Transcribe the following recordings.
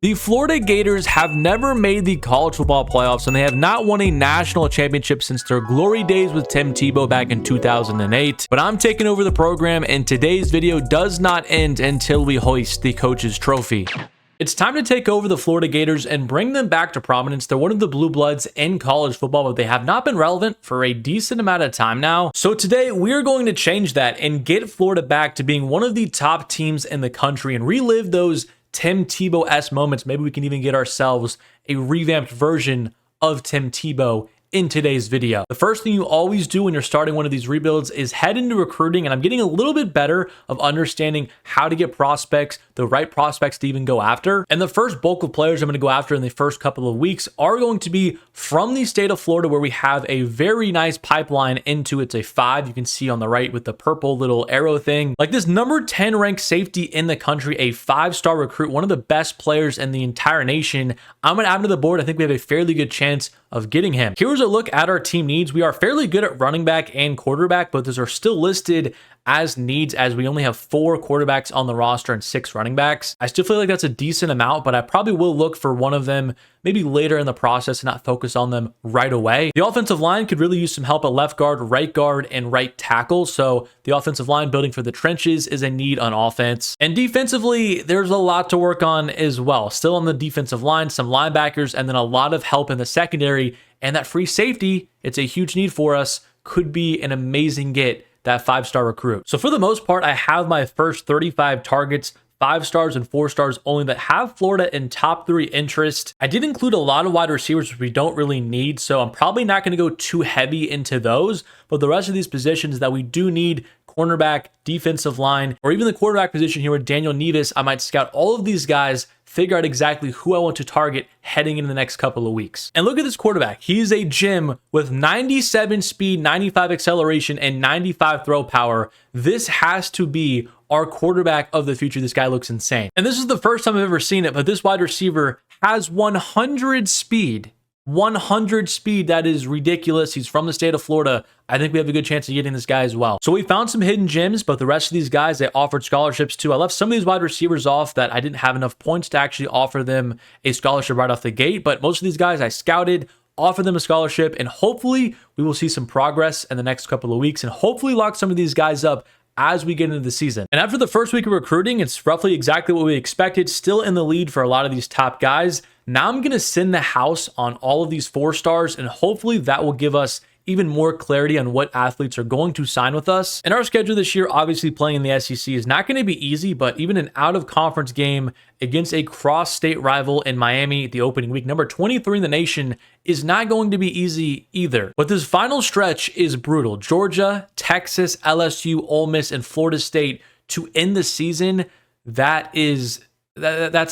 The Florida Gators have never made the college football playoffs, and they have not won a national championship since their glory days with Tim Tebow back in 2008. But I'm taking over the program, and today's video does not end until we hoist the coach's trophy. It's time to take over the Florida Gators and bring them back to prominence. They're one of the blue bloods in college football, but they have not been relevant for a decent amount of time now. So today we're going to change that and get Florida back to being one of the top teams in the country and relive those Tim Tebow-esque moments. Maybe we can even get ourselves a revamped version of Tim Tebow in today's video. The first thing you always do when you're starting one of these rebuilds is head into recruiting, and I'm getting a little bit better of understanding how to get prospects, the right prospects to even go after. And the first bulk of players I'm going to go after in the first couple of weeks are going to be from the state of Florida, where we have a very nice pipeline into it's a 5. You can see on the right with the purple little arrow thing. Like this number 10 ranked safety in the country, a 5-star recruit, one of the best players in the entire nation. I'm going to add him to the board. I think we have a fairly good chance of getting him. Here's a look at our team needs. We are fairly good at running back and quarterback, but those are still listed as needs as we only have 4 quarterbacks on the roster and 6 running backs. I still feel like that's a decent amount, but I probably will look for one of them maybe later in the process and not focus on them right away. The offensive line could really use some help at left guard, and right tackle. So the offensive line building for the trenches is a need on offense. And defensively, there's a lot to work on as well. Still on the defensive line, some linebackers, and then a lot of help in the secondary. And that free safety, it's a huge need for us, could be an amazing get, that 5-star recruit. So for the most part, I have my first 35 targets, 5 stars and 4 stars only, that have Florida in top 3 interest. I did include a lot of wide receivers, which we don't really need, so I'm probably not going to go too heavy into those, but the rest of these positions that we do need, cornerback, defensive line, or even the quarterback position here with Daniel Nevis, I might scout all of these guys, figure out exactly who I want to target heading into the next couple of weeks. And look at this quarterback. He's a gem with 97 speed, 95 acceleration, and 95 throw power. This has to be our quarterback of the future. This guy looks insane. And this is the first time I've ever seen it, but this wide receiver has 100 speed. 100 speed. That is ridiculous. He's from the state of Florida. I think we have a good chance of getting this guy as well. So we found some hidden gems, but the rest of these guys, they offered scholarships too. I left some of these wide receivers off that I didn't have enough points to actually offer them a scholarship right off the gate. But most of these guys I scouted, offer them a scholarship, and hopefully we will see some progress in the next couple of weeks and hopefully lock some of these guys up as we get into the season. And after the first week of recruiting, it's roughly exactly what we expected, still in the lead for a lot of these top guys. Now I'm going to send the house on all of these 4 stars, and hopefully that will give us even more clarity on what athletes are going to sign with us. And our schedule this year, obviously playing in the SEC, is not going to be easy, but even an out-of-conference game against a cross-state rival in Miami the opening week, number 23 in the nation, is not going to be easy either. But this final stretch is brutal. Georgia, Texas, LSU, Ole Miss, and Florida State to end the season, that's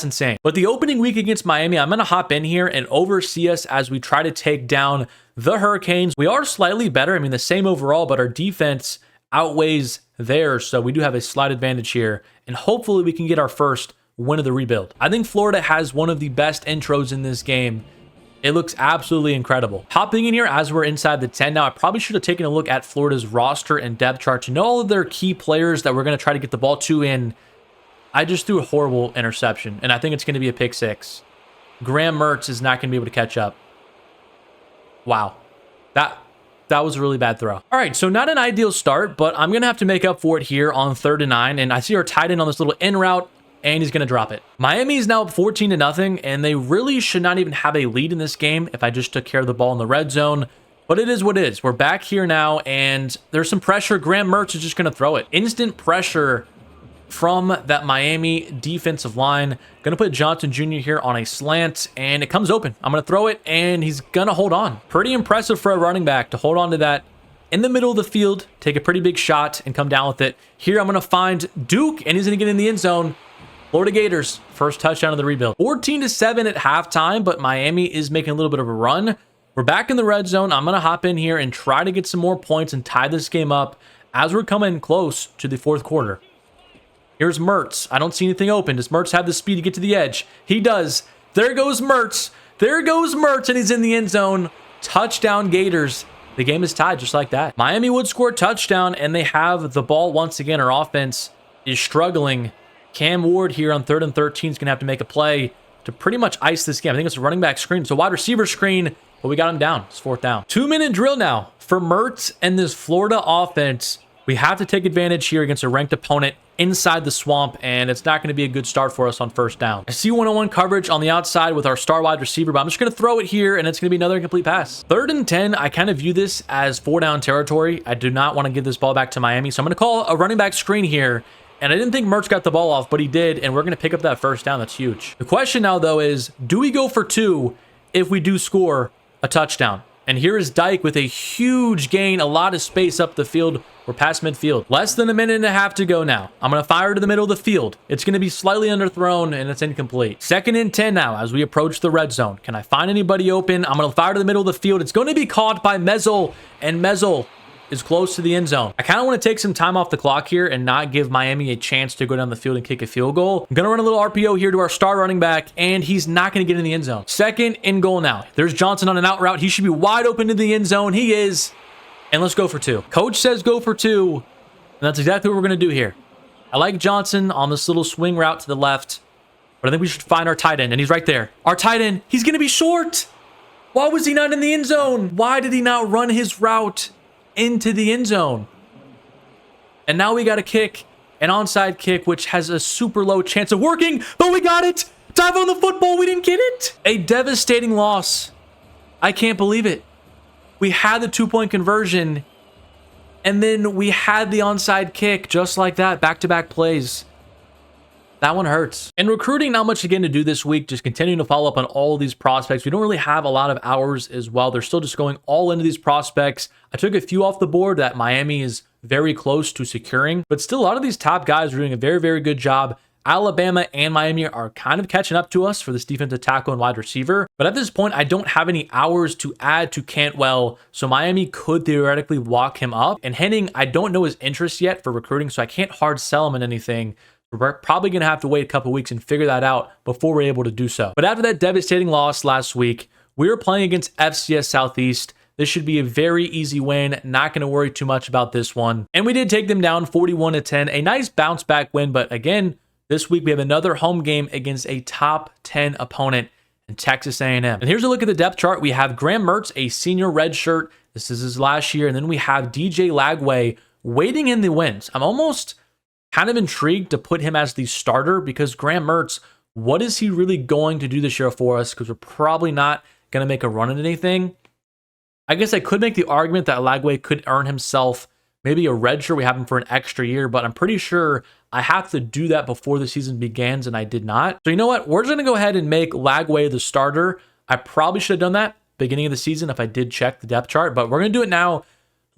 insane. But the opening week against Miami, I'm going to hop in here and oversee us as we try to take down the Hurricanes. We are slightly better. I mean, the same overall, but our defense outweighs theirs. So we do have a slight advantage here. And hopefully we can get our first win of the rebuild. I think Florida has one of the best intros in this game. It looks absolutely incredible. Hopping in here as we're inside the 10 now, I probably should have taken a look at Florida's roster and depth chart to know all of their key players that we're going to try to get the ball to in. I just threw a horrible interception, and I think it's going to be a pick 6. Graham Mertz is not going to be able to catch up. Wow. That was a really bad throw. All right, so not an ideal start, but I'm going to have to make up for it here on 3rd and 9, and I see our tight end on this little in route, and he's going to drop it. Miami is now up 14-0, and they really should not even have a lead in this game if I just took care of the ball in the red zone. But it is what it is. We're back here now, and there's some pressure. Graham Mertz is just going to throw it. Instant pressure from that Miami defensive line. Gonna put Johnson Jr. here on a slant, and it comes open. I'm gonna throw it, and he's gonna hold on. Pretty impressive for a running back to hold on to that in the middle of the field, take a pretty big shot, and come down with it. Here I'm gonna find Duke, and he's gonna get in the end zone. Florida Gators, first touchdown of the rebuild. 14-7 at halftime, but Miami is making a little bit of a run. We're back in the red zone. I'm gonna hop in here and try to get some more points and tie this game up as we're coming close to the 4th quarter. Here's Mertz. I don't see anything open. Does Mertz have the speed to get to the edge? He does. There goes Mertz. There goes Mertz, and he's in the end zone. Touchdown Gators. The game is tied just like that. Miami would score a touchdown, and they have the ball once again. Our offense is struggling. Cam Ward here on 3rd and 13 is going to have to make a play. to pretty much ice this game. I think it's a running back screen. So wide receiver screen, but we got him down. It's 4th down. 2-minute drill now for Mertz and this Florida offense. We have to take advantage here against a ranked opponent inside the swamp, and it's not going to be a good start for us on 1st down. I see one-on-one coverage on the outside with our star wide receiver, but I'm just going to throw it here, and it's going to be another incomplete pass. 3rd and 10, I kind of view this as 4-down territory. I do not want to give this ball back to Miami, so I'm going to call a running back screen here, and I didn't think Mertz got the ball off, but he did, and we're going to pick up that 1st down. That's huge. The question now, though, is do we go for 2 if we do score a touchdown? And here is Dyke with a huge gain, a lot of space up the field. We're past midfield. Less than a minute and a half to go now. I'm going to fire to the middle of the field. It's going to be slightly underthrown, and it's incomplete. 2nd and 10 now as we approach the red zone. Can I find anybody open? I'm going to fire to the middle of the field. It's going to be caught by Mezel, and Mezel is close to the end zone. I kind of want to take some time off the clock here and not give Miami a chance to go down the field and kick a field goal. I'm going to run a little RPO here to our star running back, and he's not going to get in the end zone. 2nd and goal now. There's Johnson on an out route. He should be wide open to the end zone. He is. And let's go for 2. Coach says go for 2, and that's exactly what we're going to do here. I like Johnson on this little swing route to the left, but I think we should find our tight end, and he's right there. Our tight end, he's going to be short. Why was he not in the end zone? Why did he not run his route into the end zone? And now we got to kick an onside kick, which has a super low chance of working, but we got it. Dive on the football. We didn't get it. A devastating loss. I can't believe it. We had the 2-point conversion, and then we had the onside kick just like that, back-to-back plays. That one hurts. And recruiting, not much again to do this week, just continuing to follow up on all of these prospects. We don't really have a lot of hours as well. They're still just going all into these prospects. I took a few off the board that Miami is very close to securing, but still a lot of these top guys are doing a very, very good job. Alabama and Miami are kind of catching up to us for this defensive tackle and wide receiver. But at this point, I don't have any hours to add to Cantwell, so Miami could theoretically walk him up. And Henning, I don't know his interest yet for recruiting, so I can't hard sell him in anything. We're probably going to have to wait a couple weeks and figure that out before we're able to do so. But after that devastating loss last week, we were playing against FCS Southeast. This should be a very easy win. Not going to worry too much about this one. And we did take them down 41-10. A nice bounce back win, but again, this week we have another home game against a top 10 opponent in Texas A&M. And here's a look at the depth chart. We have Graham Mertz, a senior redshirt. This is his last year. And then we have DJ Lagway waiting in the wings. I'm almost kind of intrigued to put him as the starter because Graham Mertz, what is he really going to do this year for us? Because we're probably not going to make a run at anything. I guess I could make the argument that Lagway could earn himself maybe a redshirt. We have him for an extra year, but I'm pretty sure I have to do that before the season begins, and I did not. So you know what? We're just going to go ahead and make Lagway the starter. I probably should have done that beginning of the season if I did check the depth chart, but we're going to do it now.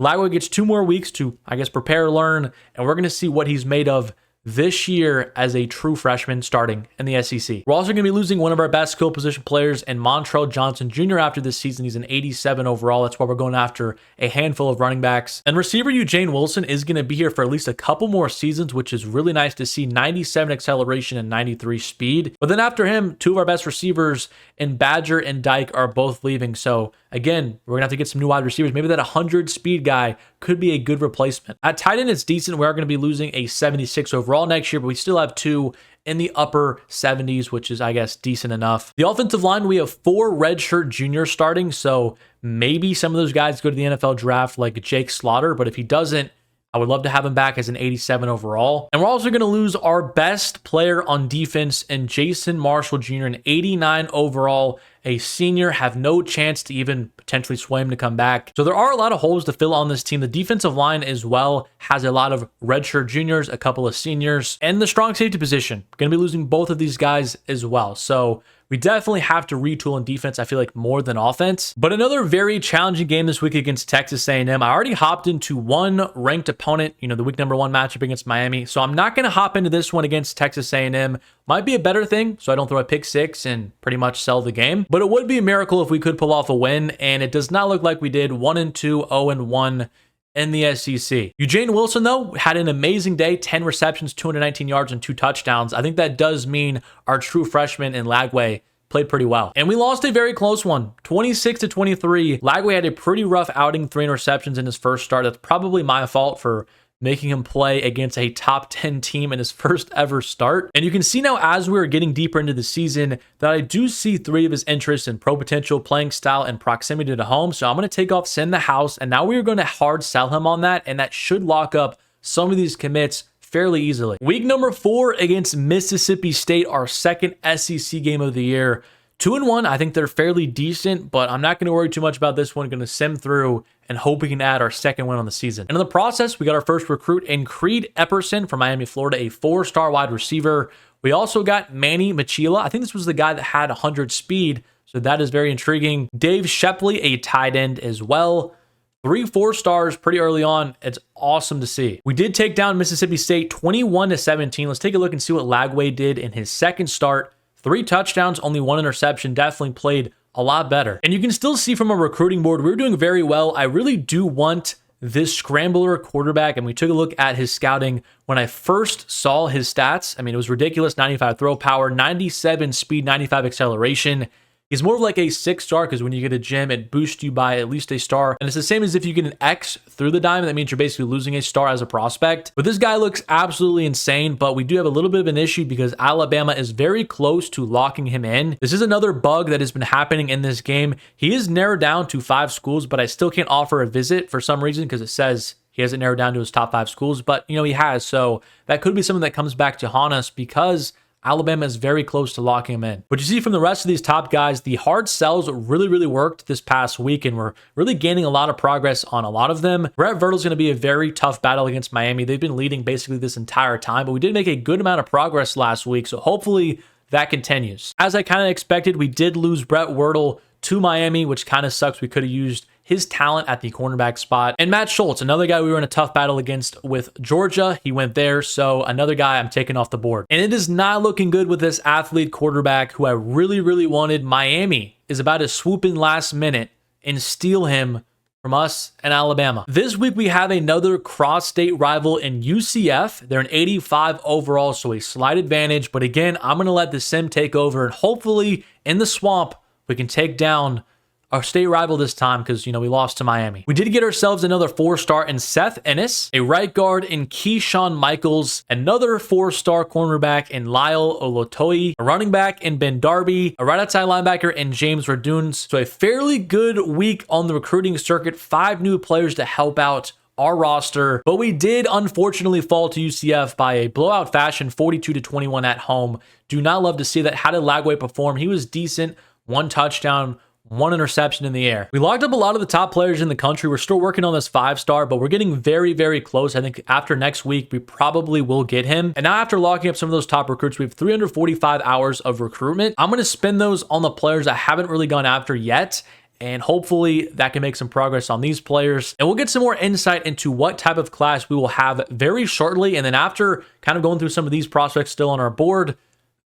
Lagway gets 2 more weeks to, I guess, prepare, learn, and we're going to see what he's made of this year as a true freshman starting in the SEC. We're also going to be losing one of our best skill position players in Montrell Johnson Jr. after this season. He's an 87 overall. That's why we're going after a handful of running backs. And receiver Eugene Wilson is going to be here for at least a couple more seasons, which is really nice to see. 97 acceleration and 93 speed. But then after him, 2 of our best receivers in Badger and Dyke are both leaving. So again, we're going to have to get some new wide receivers. Maybe that 100 speed guy could be a good replacement. At tight end, it's decent. We are going to be losing a 76 overall next year, but we still have 2 in the upper 70s, which is, I guess, decent enough. The offensive line, we have 4 redshirt juniors starting, so maybe some of those guys go to the NFL draft like Jake Slaughter, but if he doesn't, I would love to have him back as an 87 overall. And we're also going to lose our best player on defense in Jason Marshall Jr., an 89 overall, a senior, have no chance to even potentially sway him to come back. So there are a lot of holes to fill on this team. The defensive line as well has a lot of redshirt juniors, a couple of seniors, and the strong safety position. Going to be losing both of these guys as well. So we definitely have to retool in defense, I feel like, more than offense. But another very challenging game this week against Texas A&M. I already hopped into one ranked opponent, the week number 1 matchup against Miami. So I'm not going to hop into this one against Texas A&M. Might be a better thing, so I don't throw a pick 6 and pretty much sell the game. But it would be a miracle if we could pull off a win, and it does not look like we did. 1-2, 0-1 in the SEC. Eugene Wilson, though, had an amazing day. 10 receptions, 219 yards, and 2 touchdowns. I think that does mean our true freshman in Lagway played pretty well. And we lost a very close one, 26-23. Lagway had a pretty rough outing, 3 interceptions in his first start. That's probably my fault for making him play against a top 10 team in his first ever start. And you can see now as we're getting deeper into the season that I do see 3 of his interests in pro potential, playing style, and proximity to home. So I'm going to take off Send the House, and now we are going to hard sell him on that, and that should lock up some of these commits fairly easily. Week number 4 against Mississippi State, our second SEC game of the year. 2-1, I think they're fairly decent, but I'm not going to worry too much about this one. Going to sim through and hope we can add our second win on the season. And in the process, we got our first recruit in Creed Epperson from Miami, Florida, a 4-star wide receiver. We also got Manny Machila. I think this was the guy that had 100 speed, so that is very intriguing. Dave Shepley, a tight end as well. 3 4-stars pretty early on. It's awesome to see. We did take down Mississippi State 21-17. Let's take a look and see what Lagway did in his second start. 3 touchdowns, only 1 interception. Definitely played a lot better. And you can still see from a recruiting board, we're doing very well. I really do want this scrambler quarterback, and we took a look at his scouting when I first saw his stats. I mean, it was ridiculous. 95 throw power, 97 speed, 95 acceleration. He's more of like a 6-star because when you get a gem, it boosts you by at least a star. And it's the same as if you get an X through the diamond. That means you're basically losing a star as a prospect. But this guy looks absolutely insane. But we do have a little bit of an issue because Alabama is very close to locking him in. This is another bug that has been happening in this game. He is narrowed down to 5 schools, but I still can't offer a visit for some reason because it says he hasn't narrowed down to his top 5 schools. But, you know, he has. So that could be something that comes back to haunt us because Alabama is very close to locking him in. But you see from the rest of these top guys, the hard sells really worked this past week, and we're really gaining a lot of progress on a lot of them. Brett Vertel's going to be a very tough battle against Miami. They've been leading basically this entire time, but we did make a good amount of progress last week, so hopefully that continues. As I kind of expected, we did lose Brett Vertel to Miami, which kind of sucks. We could have used his talent at the cornerback spot. And Matt Schultz, another guy we were in a tough battle against with Georgia. He went there, so another guy I'm taking off the board. And it is not looking good with this athlete quarterback who I really wanted. Miami is about to swoop in last minute and steal him from us and Alabama. This week we have another cross-state rival in UCF. They're an 85 overall, so a slight advantage. But again, I'm going to let the sim take over, and hopefully in the swamp, we can take down our state rival this time because, you know, we lost to Miami. We did get ourselves another 4-star in Seth Ennis, a right guard in Keyshawn Michaels, another 4-star cornerback in Lyle Olotoi, a running back in Ben Darby, a right outside linebacker in James Raduns. So a fairly good week on the recruiting circuit. 5 new players to help out our roster, but we did unfortunately fall to UCF by a blowout fashion, 42-21 at home. Do not love to see that. How did Lagway perform? He was decent. 1 touchdown, 1 interception in the air. We locked up a lot of the top players in the country. We're still working on this 5-star, but we're getting very close. I think after next week, we probably will get him. And now after locking up some of those top recruits, we have 345 hours of recruitment. I'm going to spend those on the players I haven't really gone after yet, and hopefully that can make some progress on these players. And we'll get some more insight into what type of class we will have very shortly. And then after kind of going through some of these prospects still on our board,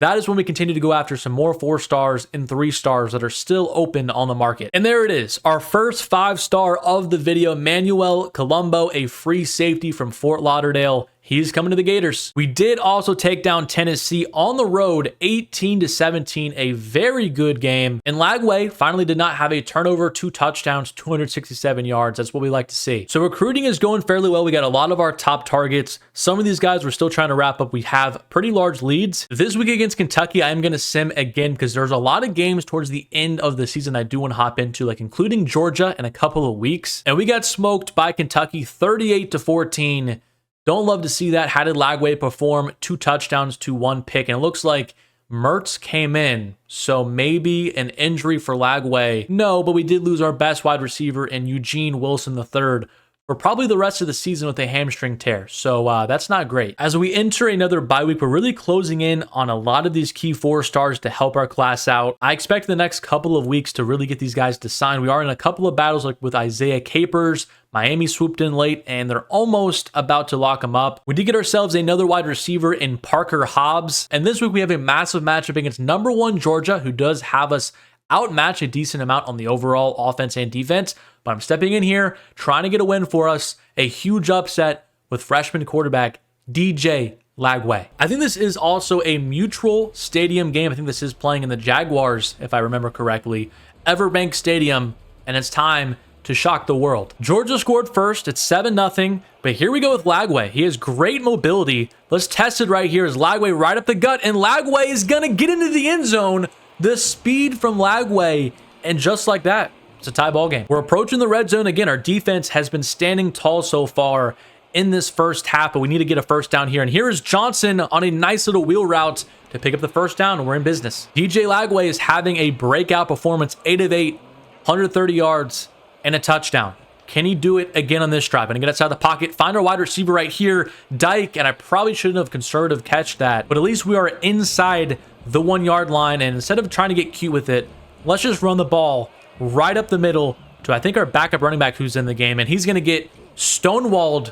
that is when we continue to go after some more 4-stars and 3-stars that are still open on the market. And there it is, our first 5-star of the video, Manuel Colombo, a free safety from Fort Lauderdale. He's coming to the Gators. We did also take down Tennessee on the road, 18-17, a very good game. And Lagway finally did not have a turnover, 2 touchdowns, 267 yards. That's what we like to see. So recruiting is going fairly well. We got a lot of our top targets. Some of these guys we're still trying to wrap up. We have pretty large leads. This week against Kentucky, I'm going to sim again because there's a lot of games towards the end of the season I do want to hop into, like including Georgia in a couple of weeks. And we got smoked by Kentucky 38-14. Don't love to see that. How did Lagway perform? 2 touchdowns to 1 pick. And it looks like Mertz came in, so maybe an injury for Lagway. No, but we did lose our best wide receiver in Eugene Wilson III for probably the rest of the season with a hamstring tear. So that's not great. As we enter another bye week, we're really closing in on a lot of these key 4-stars to help our class out. I expect the next couple of weeks to really get these guys to sign. We are in a couple of battles like with Isaiah Capers. Miami swooped in late, and they're almost about to lock him up. We did get ourselves another wide receiver in Parker Hobbs. And this week we have a massive matchup against number 1 Georgia, who does have us outmatch a decent amount on the overall offense and defense. But I'm stepping in here, trying to get a win for us. A huge upset with freshman quarterback DJ Lagway. I think this is also a neutral stadium game. I think this is playing in the Jaguars, if I remember correctly, Everbank Stadium. And it's time to shock the world. Georgia scored first. It's 7-0. But here we go with Lagway. He has great mobility. Let's test it right here as Lagway right up the gut. And Lagway is going to get into the end zone. The speed from Lagway. And just like that, it's a tie ball game. We're approaching the red zone again. Our defense has been standing tall so far in this first half, but we need to get a first down here. And here is Johnson on a nice little wheel route to pick up the first down, and we're in business. DJ Lagway is having a breakout performance, 8 of 8, 130 yards, and a touchdown. Can he do it again on this drive? And get outside the pocket, find our wide receiver right here, Dyke, and I probably shouldn't have conservative catch that, but at least we are inside the 1 yard line, and instead of trying to get cute with it, let's just run the ball right up the middle to, I think, our backup running back who's in the game, and he's going to get stonewalled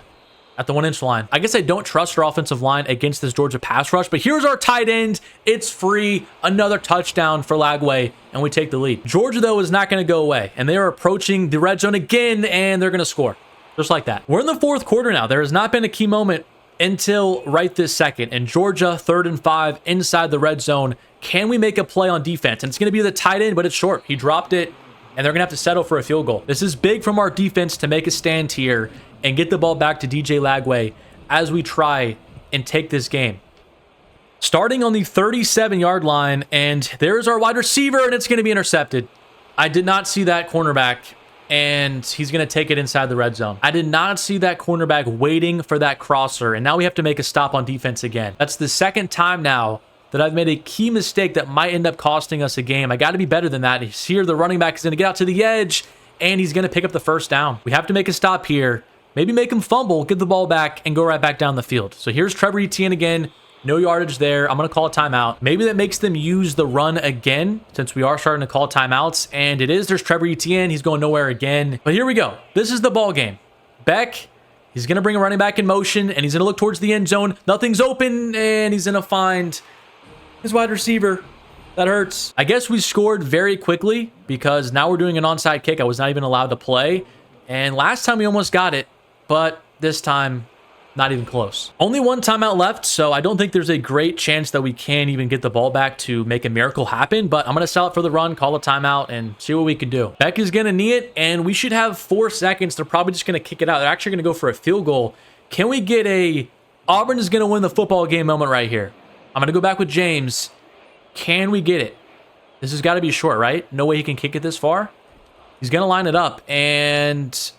at the 1 inch line. I guess I don't trust our offensive line against this Georgia pass rush, but here's our tight end. It's free. Another touchdown for Lagway, and we take the lead. Georgia, though, is not going to go away, and they are approaching the red zone again, and they're going to score. Just like that. We're in the fourth quarter now. There has not been a key moment until right this second, and Georgia, 3rd and 5, inside the red zone. Can we make a play on defense? And it's going to be the tight end, but it's short. He dropped it, and they're going to have to settle for a field goal. This is big from our defense to make a stand here and get the ball back to DJ Lagway as we try and take this game. Starting on the 37-yard line, and there's our wide receiver, and it's going to be intercepted. I did not see that cornerback, and he's going to take it inside the red zone. I did not see that cornerback waiting for that crosser, and now we have to make a stop on defense again. That's the second time now that I've made a key mistake that might end up costing us a game. I got to be better than that. He's here. The running back is going to get out to the edge, and he's going to pick up the first down. We have to make a stop here. Maybe make him fumble, get the ball back, and go right back down the field. So here's Trevor Etienne again. No yardage there. I'm going to call a timeout. Maybe that makes them use the run again, since we are starting to call timeouts. And it is. There's Trevor Etienne. He's going nowhere again. But here we go. This is the ball game. Beck, he's going to bring a running back in motion, and he's going to look towards the end zone. Nothing's open, and he's going to find his wide receiver. That hurts. I guess we scored very quickly because now we're doing an onside kick. I was not even allowed to play. And last time we almost got it, but this time, not even close. Only one timeout left, so I don't think there's a great chance that we can even get the ball back to make a miracle happen, but I'm going to sell it for the run, call a timeout, and see what we can do. Beck is going to knee it, and we should have 4 seconds. They're probably just going to kick it out. They're actually going to go for a field goal. Can we get a Auburn is going to win the football game moment right here? I'm going to go back with James. Can we get it? This has got to be short, right? No way he can kick it this far. He's going to line it up, and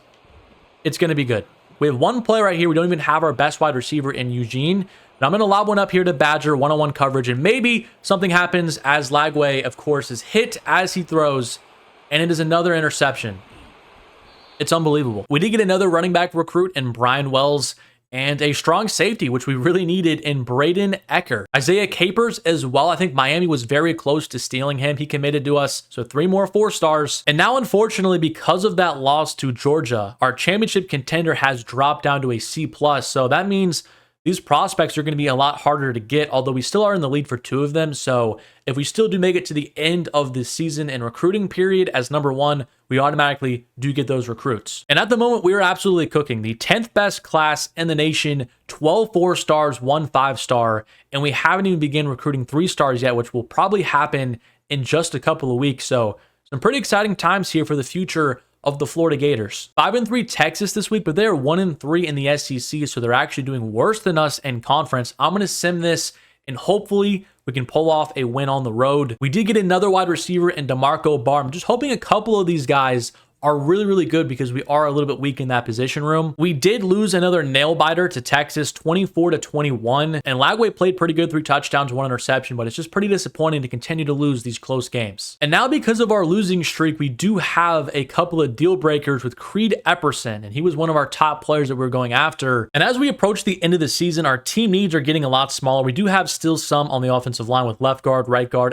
it's going to be good. We have one play right here. We don't even have our best wide receiver in Eugene. But I'm going to lob one up here to Badger, one-on-one coverage, and maybe something happens as Lagway, of course, is hit as he throws, and it is another interception. It's unbelievable. We did get another running back recruit in Brian Wells, and a strong safety, which we really needed in Braden Ecker. Isaiah Capers as well. I think Miami was very close to stealing him. He committed to us. So 3 more 4 stars. And now, unfortunately, because of that loss to Georgia, our championship contender has dropped down to a C+. So that means these prospects are going to be a lot harder to get, although we still are in the lead for 2 of them. So if we still do make it to the end of the season and recruiting period as number 1, we automatically do get those recruits. And at the moment, we are absolutely cooking. The 10th best class in the nation, 12 4 stars, 1 5-star, and we haven't even begun recruiting 3 stars yet, which will probably happen in just a couple of weeks. So some pretty exciting times here for the future of the Florida Gators. 5-3 Texas this week, but they're 1-3 in the SEC, so they're actually doing worse than us in conference. I'm going to sim this, and hopefully we can pull off a win on the road. We did get another wide receiver in DeMarco Barr. I'm just hoping a couple of these guys are really, really good because we are a little bit weak in that position room. We did lose another nail biter to Texas, 24-21, and Lagway played pretty good, 3 touchdowns, 1 interception, but it's just pretty disappointing to continue to lose these close games. And now because of our losing streak, we do have a couple of deal breakers with Creed Epperson, and he was one of our top players that we were going after. And as we approach the end of the season, our team needs are getting a lot smaller. We do have still some on the offensive line with left guard,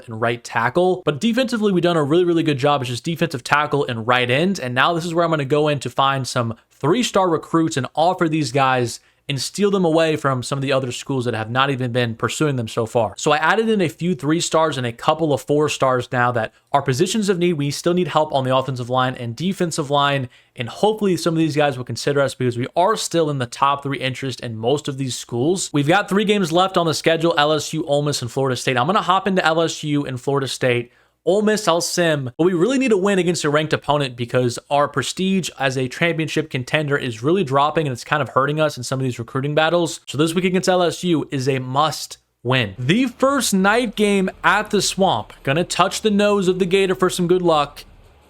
and right tackle, but defensively, we've done a really, really good job. It's just defensive tackle and right end. And now this is where I'm going to go in to find some 3-star recruits and offer these guys and steal them away from some of the other schools that have not even been pursuing them so far. So I added in a few 3-stars and a couple of 4-stars now that are positions of need. We still need help on the offensive line and defensive line, and hopefully some of these guys will consider us because we are still in the top 3 interest in most of these schools. We've got 3 games left on the schedule: LSU, Ole Miss, and Florida State. I'm going to hop into LSU and Florida State. Ole Miss, I'll sim, but we really need to win against a ranked opponent because our prestige as a championship contender is really dropping and it's kind of hurting us in some of these recruiting battles. So this week against LSU is a must win. The first night game at the Swamp. Gonna touch the nose of the Gator for some good luck.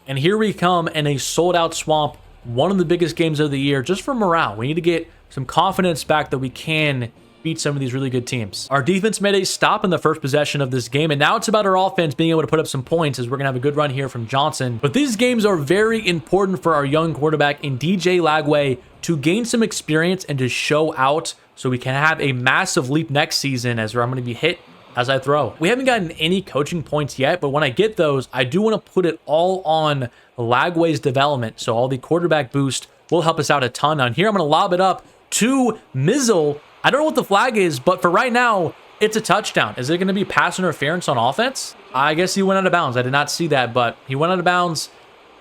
And here we come in a sold-out Swamp. One of the biggest games of the year just for morale. We need to get some confidence back that we can beat some of these really good teams. Our defense made a stop in the first possession of this game, and now it's about our offense being able to put up some points as we're gonna have a good run here from Johnson. But these games are very important for our young quarterback in DJ Lagway to gain some experience and to show out so we can have a massive leap next season as I'm gonna be hit as I throw. We haven't gotten any coaching points yet, but when I get those, I do want to put it all on Lagway's development. So all the quarterback boost will help us out a ton. Now here I'm gonna lob it up to Mizzle. I don't know what the flag is, but for right now, it's a touchdown. Is it going to be pass interference on offense? I guess he went out of bounds. I did not see that, but he went out of bounds.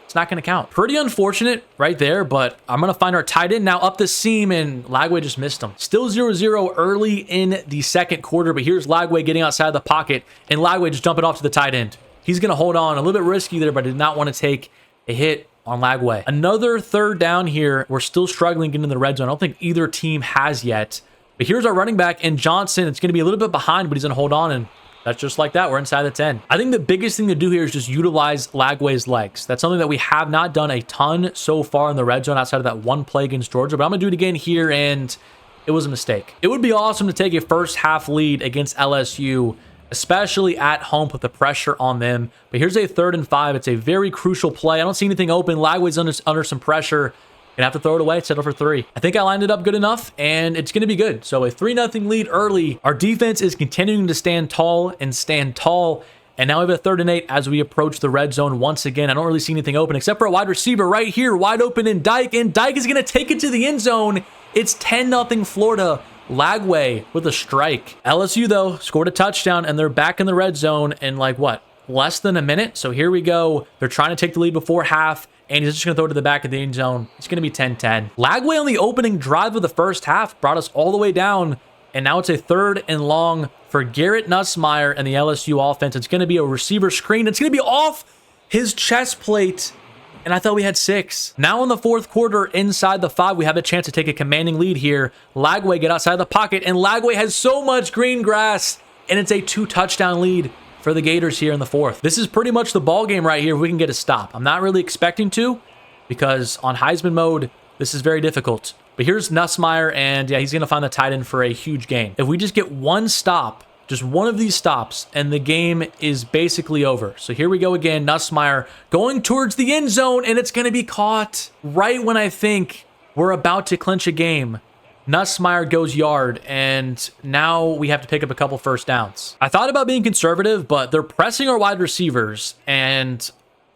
It's not going to count. Pretty unfortunate right there, but I'm going to find our tight end now up the seam, and Lagway just missed him. Still 0-0 early in the second quarter, but here's Lagway getting outside the pocket, and Lagway just jumping off to the tight end. He's going to hold on. A little bit risky there, but I did not want to take a hit on Lagway. Another third down here. We're still struggling getting in the red zone. I don't think either team has yet. But here's our running back, and Johnson. It's going to be a little bit behind, but he's going to hold on, and that's just like that. We're inside the 10. I think the biggest thing to do here is just utilize Lagway's legs. That's something that we have not done a ton so far in the red zone outside of that one play against Georgia, but I'm going to do it again here, and it was a mistake. It would be awesome to take a first half lead against LSU, especially at home, put the pressure on them. But here's a 3rd and 5. It's a very crucial play. I don't see anything open. Lagway's under some pressure. Gonna have to throw it away, settle for 3. I think I lined it up good enough, and it's gonna be good. So a 3-0 lead early. Our defense is continuing to stand tall, and now we have a 3rd and 8 as we approach the red zone once again. I don't really see anything open except for a wide receiver right here, wide open in Dyke, and Dyke is gonna take it to the end zone. It's 10-0 Florida. Lagway with a strike. LSU, though, scored a touchdown, and they're back in the red zone in, like, what, less than a minute? So here we go. They're trying to take the lead before half, and he's just going to throw it to the back of the end zone. It's going to be 10-10. Lagway on the opening drive of the first half brought us all the way down, and now it's a 3rd and long for Garrett Nussmeier and the LSU offense. It's going to be a receiver screen. It's going to be off his chest plate, and I thought we had 6. Now in the fourth quarter, inside the 5, we have a chance to take a commanding lead here. Lagway get outside the pocket, and Lagway has so much green grass, and it's a 2-touchdown lead for the Gators here in the 4th. This is pretty much the ball game right here if we can get a stop. I'm not really expecting to because on Heisman mode, this is very difficult. But here's Nussmeier, and yeah, he's going to find the tight end for a huge gain. If we just get one stop, just one of these stops, and the game is basically over. So here we go again. Nussmeier going towards the end zone, and it's going to be caught right when I think we're about to clinch a game. Nussmeier goes yard, and now we have to pick up a couple first downs. I thought about being conservative, but they're pressing our wide receivers, and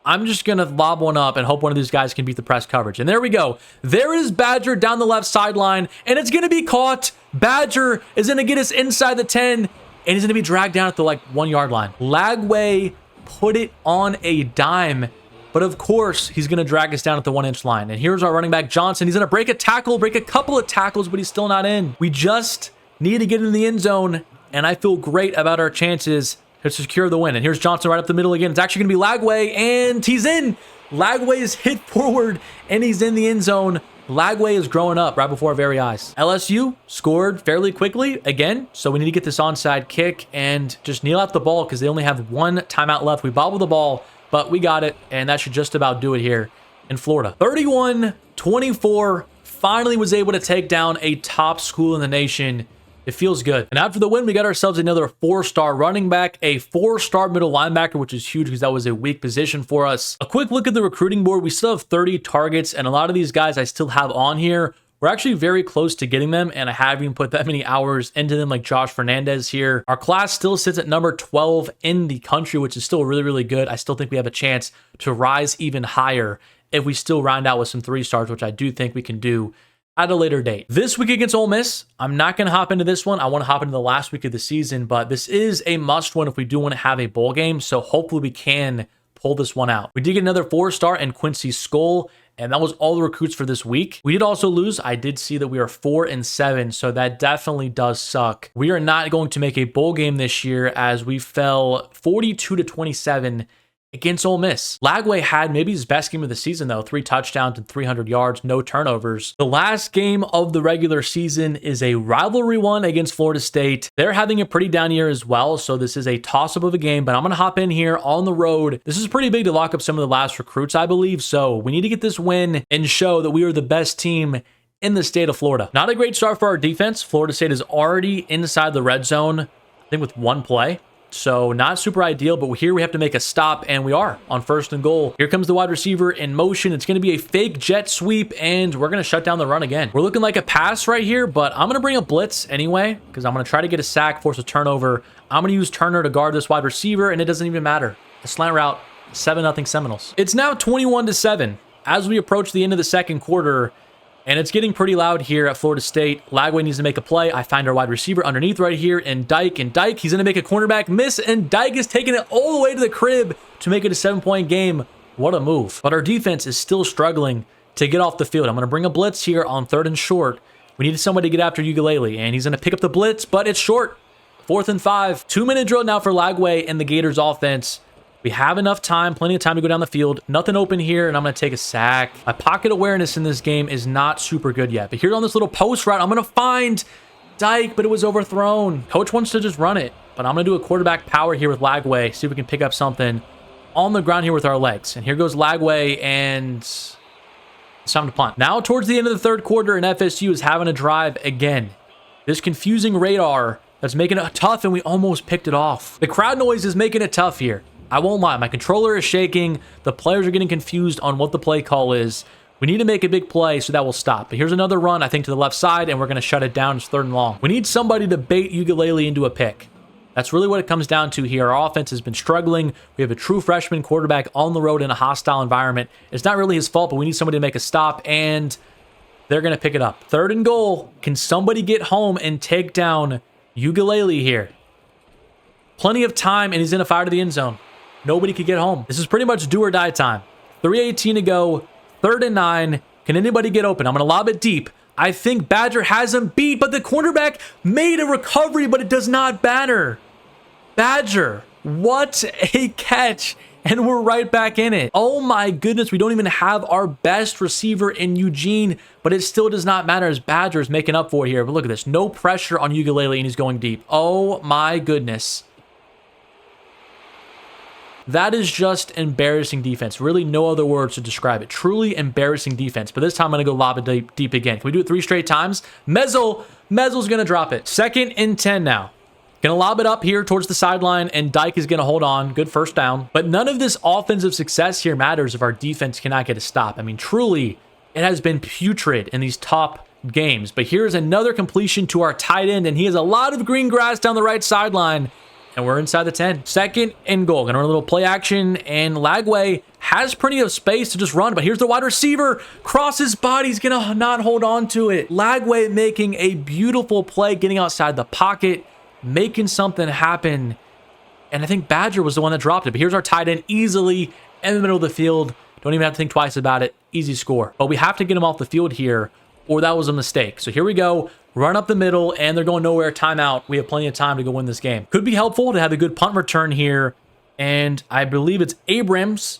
I'm just going to lob one up and hope one of these guys can beat the press coverage. And there we go. There is Badger down the left sideline, and it's going to be caught. Badger is going to get us inside the 10, and he's going to be dragged down at the, 1 yard line. Lagway put it on a dime, but of course, he's going to drag us down at the 1-inch line. And here's our running back, Johnson. He's going to break a tackle, break a couple of tackles, but he's still not in. We just need to get in the end zone, and I feel great about our chances to secure the win. And here's Johnson right up the middle again. It's actually going to be Lagway, and he's in. Lagway is hit forward, and he's in the end zone. Lagway is growing up right before our very eyes. LSU scored fairly quickly again, so we need to get this onside kick and just kneel out the ball because they only have 1 timeout left. We bobbled the ball, but we got it, and that should just about do it here in Florida. 31-24, finally was able to take down a top school in the nation. It feels good. And after the win, we got ourselves another 4-star running back, a 4-star middle linebacker, which is huge because that was a weak position for us. A quick look at the recruiting board. We still have 30 targets, and a lot of these guys I still have on here. We're actually very close to getting them, and I haven't even put that many hours into them like Josh Fernandez here. Our class still sits at number 12 in the country, which is still really, really good. I still think we have a chance to rise even higher if we still round out with some 3-stars, which I do think we can do at a later date. This week against Ole Miss, I'm not going to hop into this one. I want to hop into the last week of the season, but this is a must-win if we do want to have a bowl game, so hopefully we can pull this one out. We did get another 4-star in Quincy Skull, and that was all the recruits for this week. We did also lose. I did see that we are 4-7, so that definitely does suck. We are not going to make a bowl game this year as we fell 42-27 against Ole Miss. Lagway had maybe his best game of the season, though. 3 touchdowns and 300 yards, no turnovers. The last game of the regular season is a rivalry one against Florida State. They're having a pretty down year as well, so this is a toss-up of a game, but I'm going to hop in here on the road. This is pretty big to lock up some of the last recruits, I believe, so we need to get this win and show that we are the best team in the state of Florida. Not a great start for our defense. Florida State is already inside the red zone, I think with 1 play. So not super ideal, but here we have to make a stop, and we are on 1st and goal. Here comes the wide receiver in motion. It's going to be a fake jet sweep, and we're going to shut down the run again. We're looking like a pass right here, but I'm going to bring a blitz anyway, because I'm going to try to get a sack, force a turnover. I'm going to use Turner to guard this wide receiver, and it doesn't even matter. A slant route, 7-0 Seminoles. It's now 21-7 as we approach the end of the second quarter. And it's getting pretty loud here at Florida State. Lagway needs to make a play. I find our wide receiver underneath right here, and Dyke, he's going to make a cornerback miss, and Dyke is taking it all the way to the crib to make it a 7-point game. What a move. But our defense is still struggling to get off the field. I'm going to bring a blitz here on 3rd and short. We need somebody to get after Ukulele, and he's going to pick up the blitz, but it's short. 4th and 5. 2-minute drill now for Lagway and the Gators offense. We have enough time, plenty of time to go down the field. Nothing open here, and I'm going to take a sack. My pocket awareness in this game is not super good yet. But here on this little post route, I'm going to find Dyke, but it was overthrown. Coach wants to just run it, but I'm going to do a quarterback power here with Lagway, see if we can pick up something on the ground here with our legs. And here goes Lagway, and it's time to punt. Now towards the end of the third quarter, and FSU is having a drive again. This confusing radar that's making it tough, and we almost picked it off. The crowd noise is making it tough here. I won't lie, my controller is shaking. The players are getting confused on what the play call is. We need to make a big play, so that will stop. But here's another run, I think, to the left side, and we're going to shut it down. It's 3rd and long. We need somebody to bait Ukulele into a pick. That's really what it comes down to here. Our offense has been struggling. We have a true freshman quarterback on the road in a hostile environment. It's not really his fault, but we need somebody to make a stop, and they're going to pick it up. 3rd and goal. Can somebody get home and take down Ukulele here? Plenty of time, and he's in a fire to the end zone. Nobody could get home. This is pretty much do or die time. 3:18 to go. 3rd and 9. Can anybody get open? I'm going to lob it deep. I think Badger has him beat, but the cornerback made a recovery, but it does not matter. Badger, what a catch. And we're right back in it. Oh my goodness, we don't even have our best receiver in Eugene, but it still does not matter as Badger is making up for it here. But look at this. No pressure on Ukulele, and he's going deep. Oh my goodness. That is just embarrassing defense. Really no other words to describe it. Truly embarrassing defense. But this time I'm going to go lob it deep again. Can we do it 3 straight times? Mezzel's going to drop it. 2nd and 10 now. Going to lob it up here towards the sideline, and Dyke is going to hold on. Good 1st down. But none of this offensive success here matters if our defense cannot get a stop. I mean, truly, it has been putrid in these top games. But here's another completion to our tight end, and he has a lot of green grass down the right sideline. And we're inside the 10. 2nd and goal. Gonna run a little play action, and Lagway has plenty of space to just run, but here's the wide receiver. Cross his body. He's gonna not hold on to it. Lagway making a beautiful play, getting outside the pocket, making something happen. And I think Badger was the one that dropped it. But here's our tight end easily in the middle of the field. Don't even have to think twice about it. Easy score. But we have to get him off the field here, or that was a mistake. So here we go. Run up the middle, and they're going nowhere. Timeout. We have plenty of time to go win this game. Could be helpful to have a good punt return here, and I believe it's Abrams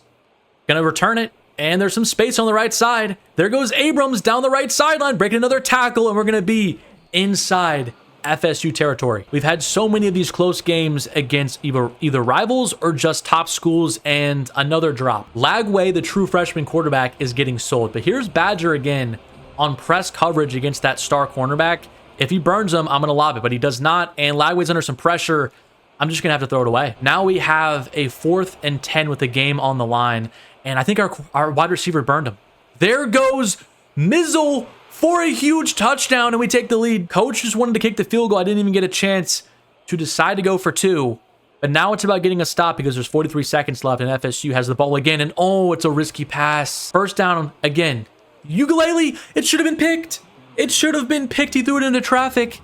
going to return it, and there's some space on the right side. There goes Abrams down the right sideline, breaking another tackle, and we're going to be inside FSU territory. We've had so many of these close games against either rivals or just top schools, and another drop. Lagway, the true freshman quarterback, is getting sold, but here's Badger again on press coverage against that star cornerback. If he burns him, I'm going to lob it, but he does not, and Lagway's under some pressure. I'm just going to have to throw it away. Now we have a 4th and 10 with the game on the line, and I think our wide receiver burned him. There goes Mizzle for a huge touchdown, and we take the lead. Coach just wanted to kick the field goal. I didn't even get a chance to decide to go for 2, but now it's about getting a stop because there's 43 seconds left, and FSU has the ball again, and oh, it's a risky pass. 1st down again. Ukulele, it should have been picked. It should have been picked. He threw it into traffic.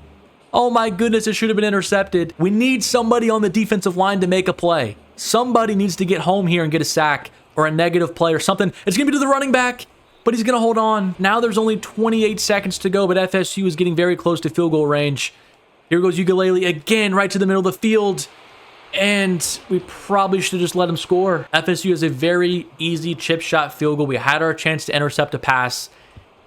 Oh my goodness, it should have been intercepted. We need somebody on the defensive line to make a play. Somebody needs to get home here and get a sack or a negative play or something. It's going to be to the running back, but he's going to hold on. Now there's only 28 seconds to go, but FSU is getting very close to field goal range. Here goes Ukulele again, right to the middle of the field. And we probably should have just let him score. FSU has a very easy chip shot field goal. We had our chance to intercept a pass,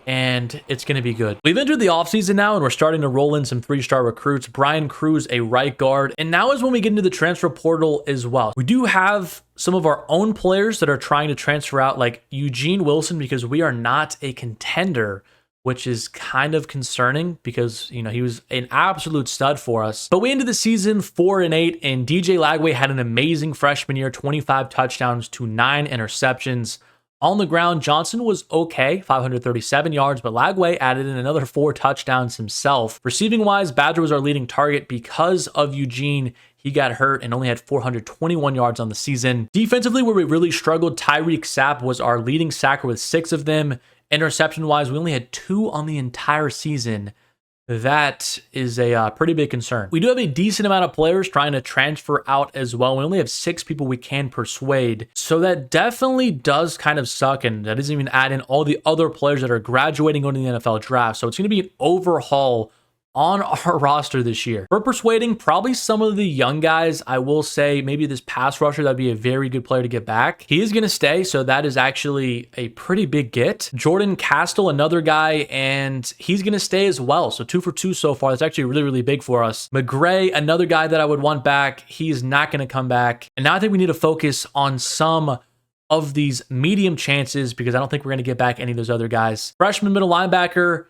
and it's going to be good. We've entered the offseason now, and we're starting to roll in some 3-star recruits. Brian Cruz, a right guard. And now is when we get into the transfer portal as well. We do have some of our own players that are trying to transfer out, like Eugene Wilson, because we are not a contender, which is kind of concerning because, you know, he was an absolute stud for us. But we ended the season 4-8, and DJ Lagway had an amazing freshman year, 25 touchdowns to 9 interceptions. On the ground, Johnson was okay, 537 yards, but Lagway added in another 4 touchdowns himself. Receiving-wise, Badger was our leading target because of Eugene. He got hurt and only had 421 yards on the season. Defensively, where we really struggled, Tyreek Sapp was our leading sacker with 6 of them. Interception-wise, we only had 2 on the entire season. That is a pretty big concern. We do have a decent amount of players trying to transfer out as well. We only have 6 people we can persuade. So that definitely does kind of suck, and that doesn't even add in all the other players that are graduating going to the NFL draft. So it's going to be an overhaul on our roster this year. For persuading probably some of the young guys, I will say maybe this pass rusher, that'd be a very good player to get back. He is going to stay, so that is actually a pretty big get. Jordan Castle, another guy, and he's going to stay as well. So 2 for 2 so far. That's actually really, really big for us. McGray, another guy that I would want back. He's not going to come back. And now I think we need to focus on some of these medium chances because I don't think we're going to get back any of those other guys. Freshman middle linebacker,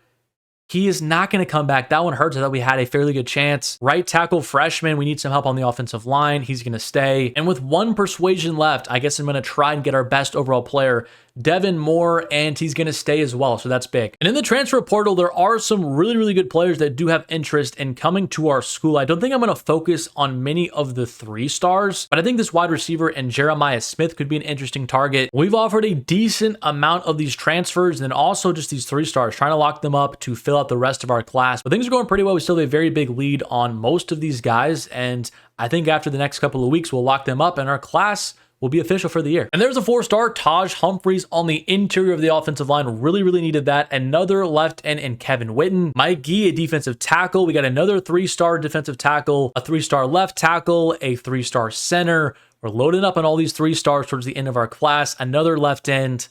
he is not going to come back. That one hurts. I thought we had a fairly good chance. Right tackle freshman, we need some help on the offensive line. He's going to stay. And with 1 persuasion left, I guess I'm going to try and get our best overall player, Devin Moore, and he's going to stay as well, so that's big. And in the transfer portal, there are some really, really good players that do have interest in coming to our school. I don't think I'm going to focus on many of the 3-stars, but I think this wide receiver and Jeremiah Smith could be an interesting target. We've offered a decent amount of these transfers and then also just these 3-stars, trying to lock them up to fill out the rest of our class. But things are going pretty well. We still have a very big lead on most of these guys, and I think after the next couple of weeks, we'll lock them up and our class will be official for the year. And there's a 4-star, Taj Humphreys on the interior of the offensive line. Really, really needed that. Another left end in Kevin Witten. Mike Gee, a defensive tackle. We got another 3-star defensive tackle, a 3-star left tackle, a 3-star center. We're loading up on all these 3-stars towards the end of our class. Another left end,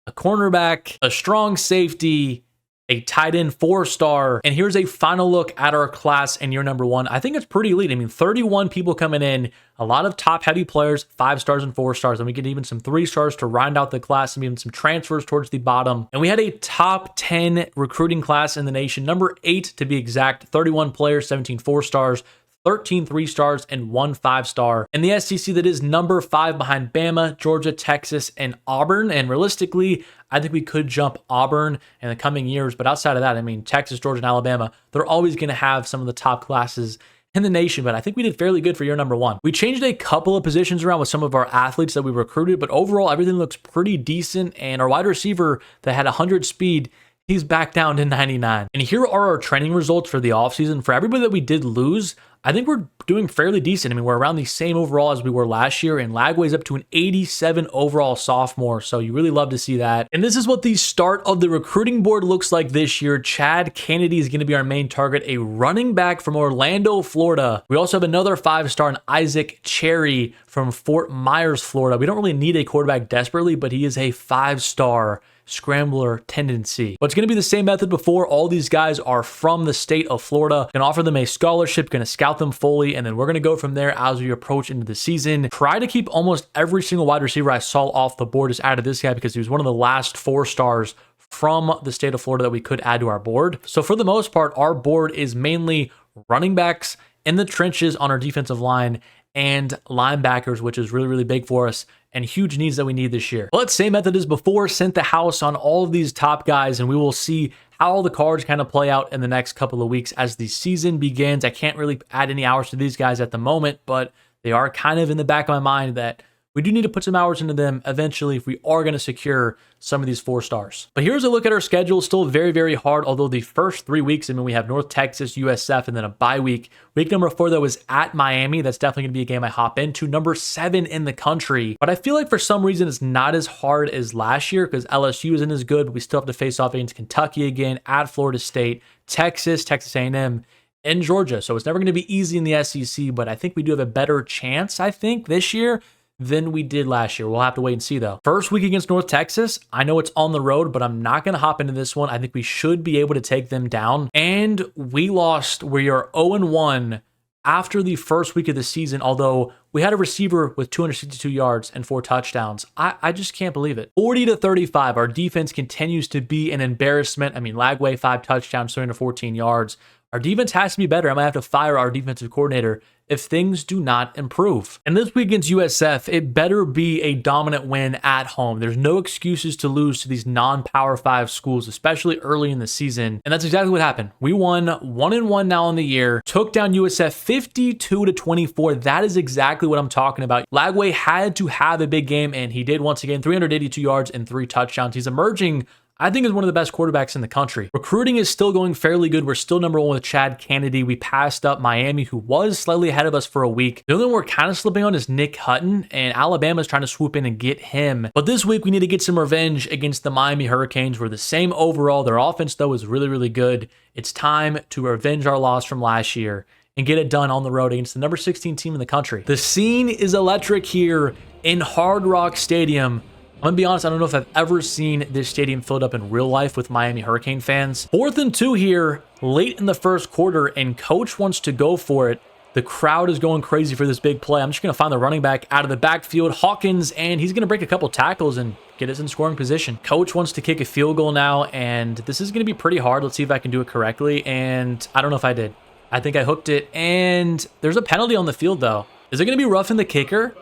a cornerback, a strong safety, a tight end 4-star. And here's a final look at our class in year number 1. I think it's pretty elite. I mean, 31 people coming in, a lot of top heavy players, 5-stars and 4-stars. And we get even some 3-stars to round out the class and even some transfers towards the bottom. And we had a top 10 recruiting class in the nation, number 8 to be exact, 31 players, 17 4-stars, 13 3-stars, and 1 5-star. In the SEC, that is number 5 behind Bama, Georgia, Texas, and Auburn. And realistically, I think we could jump Auburn in the coming years. But outside of that, I mean, Texas, Georgia, and Alabama, they're always going to have some of the top classes in the nation, but I think we did fairly good for year number 1. We changed a couple of positions around with some of our athletes that we recruited, but overall, everything looks pretty decent. And our wide receiver that had 100 speed, he's back down to 99. And here are our training results for the offseason. For everybody that we did lose, I think we're doing fairly decent. I mean, we're around the same overall as we were last year, and Lagway's up to an 87 overall sophomore, so you really love to see that. And this is what the start of the recruiting board looks like this year. Chad Kennedy is going to be our main target, a running back from Orlando, Florida. We also have another 5-star in Isaac Cherry from Fort Myers, Florida. We don't really need a quarterback desperately, but he is a 5-star scrambler tendency. But it's going to be the same method before. All these guys are from the state of Florida. Going to offer them a scholarship, going to scout them fully, and then we're going to go from there as we approach into the season. Try to keep almost every single wide receiver I saw off the board. Just added this guy because he was one of the last 4-stars from the state of Florida that we could add to our board. So for the most part, our board is mainly running backs in the trenches on our defensive line and linebackers, which is really, really big for us and huge needs that we need this year. But same method as before, sent the house on all of these top guys, and we will see how all the cards kind of play out in the next couple of weeks as the season begins. I can't really add any hours to these guys at the moment, but they are kind of in the back of my mind that we do need to put some hours into them eventually if we are going to secure some of these 4-stars. But here's a look at our schedule. Still very, very hard, although the first 3 weeks, I mean, we have North Texas, USF, and then a bye week. Week number 4, though, is at Miami. That's definitely going to be a game I hop into. Number 7 in the country. But I feel like for some reason it's not as hard as last year because LSU isn't as good, but we still have to face off against Kentucky again, at Florida State, Texas, Texas A&M, in Georgia. So it's never going to be easy in the SEC, but I think we do have a better chance, I think, this year than we did last year. We'll have to wait and see, though. First week against North Texas, I know it's on the road, but I'm not going to hop into this one. I think we should be able to take them down. And we lost. We are 0-1 after the first week of the season, although we had a receiver with 262 yards and 4 touchdowns. I just can't believe it. 40-35. Our defense continues to be an embarrassment. I mean, Lagway, 5 touchdowns, 314 yards. Our defense has to be better. I might have to fire our defensive coordinator if things do not improve. And this week against USF, it better be a dominant win at home. There's no excuses to lose to these non-Power 5 schools, especially early in the season. And that's exactly what happened. We won 1-1 now in the year, took down USF 52-24. That is exactly what I'm talking about. Lagway had to have a big game, and he did once again. 382 yards and 3 touchdowns. He's emerging, I think, is one of the best quarterbacks in the country. Recruiting is still going fairly good. We're still number 1 with Chad Kennedy. We passed up Miami, who was slightly ahead of us for a week. The only one we're kind of slipping on is Nick Hutton, and Alabama's trying to swoop in and get him. But this week, we need to get some revenge against the Miami Hurricanes. We're the same overall. Their offense, though, is really, really good. It's time to revenge our loss from last year and get it done on the road against the number 16 team in the country. The scene is electric here in Hard Rock Stadium. I'm gonna be honest, I don't know if I've ever seen this stadium filled up in real life with Miami Hurricane fans. 4th and 2 here, late in the first quarter, and coach wants to go for it. The crowd is going crazy for this big play. I'm just gonna find the running back out of the backfield, Hawkins, and he's gonna break a couple tackles and get us in scoring position. Coach wants to kick a field goal now, and this is gonna be pretty hard. Let's see if I can do it correctly, and I don't know if I did. I think I hooked it, and there's a penalty on the field, though. Is it gonna be roughing the kicker?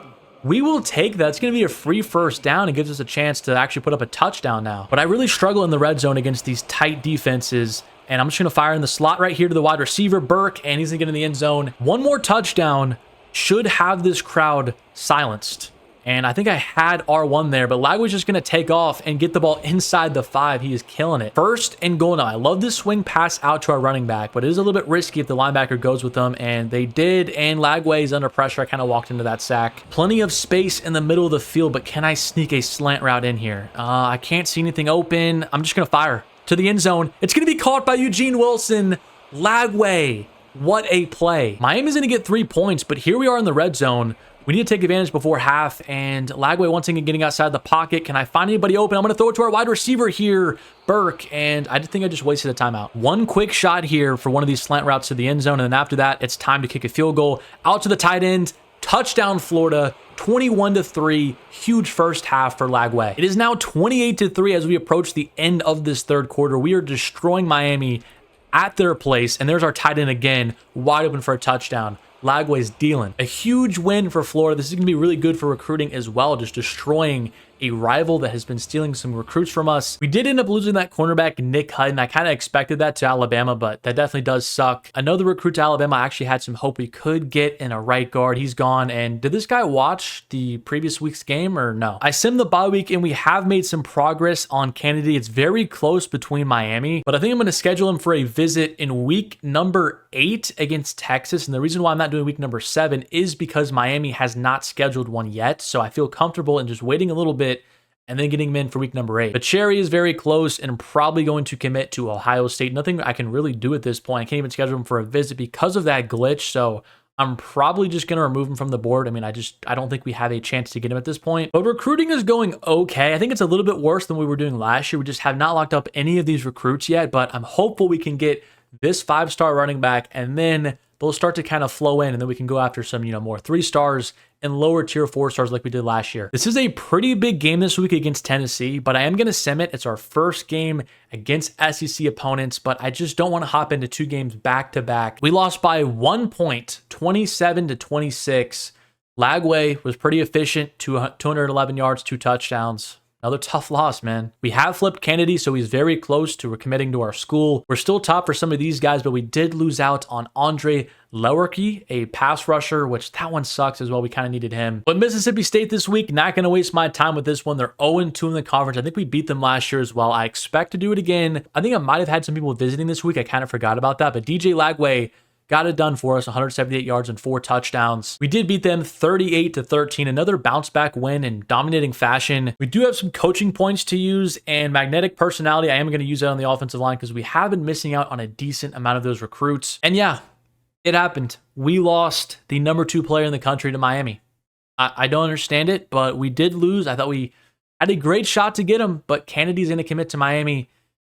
We will take that. It's going to be a free first down and gives us a chance to actually put up a touchdown now. But I really struggle in the red zone against these tight defenses. And I'm just going to fire in the slot right here to the wide receiver, Burke, and he's going to get in the end zone. One more touchdown should have this crowd silenced. And I think I had R1 there, but Lagway's just going to take off and get the ball inside the 5. He is killing it. 1st and goal now. I love this swing pass out to our running back, but it is a little bit risky if the linebacker goes with them, and they did, and Lagway is under pressure. I kind of walked into that sack. Plenty of space in the middle of the field, but can I sneak a slant route in here? I can't see anything open. I'm just going to fire to the end zone. It's going to be caught by Eugene Wilson. Lagway. What a play. Miami's going to get 3 points, but here we are in the red zone. We need to take advantage before half, and Lagway once again getting outside the pocket. Can I find anybody open? I'm going to throw it to our wide receiver here, Burke, and I think I just wasted a timeout. One quick shot here for one of these slant routes to the end zone, and then after that, it's time to kick a field goal. Out to the tight end, touchdown Florida, 21-3, huge first half for Lagway. It is now 28-3 as we approach the end of this third quarter. We are destroying Miami at their place, and there's our tight end again, wide open for a touchdown. Lagway's dealing. A huge win for Florida. This is going to be really good for recruiting as well, just destroying a rival that has been stealing some recruits from us. We did end up losing that cornerback, Nick Hutton. I kind of expected that to Alabama, but that definitely does suck. Another recruit to Alabama, I actually had some hope we could get in a right guard. He's gone. And did this guy watch the previous week's game or no? I simmed the bye week, and we have made some progress on Kennedy. It's very close between Miami, but I think I'm going to schedule him for a visit in week number 8 against Texas. And the reason why I'm not doing week number 7 is because Miami has not scheduled one yet. So I feel comfortable in just waiting a little bit and then getting him in for week number 8. But Cherry is very close and probably going to commit to Ohio State. Nothing I can really do at this point. I can't even schedule him for a visit because of that glitch. So I'm probably just going to remove him from the board. I mean, I don't think we have a chance to get him at this point. But recruiting is going okay. I think it's a little bit worse than we were doing last year. We just have not locked up any of these recruits yet, but I'm hopeful we can get this 5-star running back, and then they'll start to kind of flow in, and then we can go after some, more 3 stars and lower tier 4 stars like we did last year. This is a pretty big game this week against Tennessee, but I am going to sim it. It's our first game against SEC opponents, but I just don't want to hop into 2 games back to back. We lost by 1 point, 27-26. Lagway was pretty efficient, 211 yards, 2 touchdowns. Another tough loss, man. We have flipped Kennedy, so he's very close to recommitting to our school. We're still top for some of these guys, but we did lose out on Andre Lewerke, a pass rusher, which that one sucks as well. We kind of needed him. But Mississippi State this week, not going to waste my time with this one. They're 0-2 in the conference. I think we beat them last year as well. I expect to do it again. I think I might have had some people visiting this week. I kind of forgot about that, but DJ Lagway got it done for us, 178 yards and 4 touchdowns. We did beat them 38-13, another bounce back win in dominating fashion. We do have some coaching points to use, and magnetic personality, I am going to use that on the offensive line because we have been missing out on a decent amount of those recruits. And yeah, It happened. We lost the number 2 player in the country to Miami. I don't understand it, but we did lose. I thought we had a great shot to get him, but Kennedy's going to commit to Miami.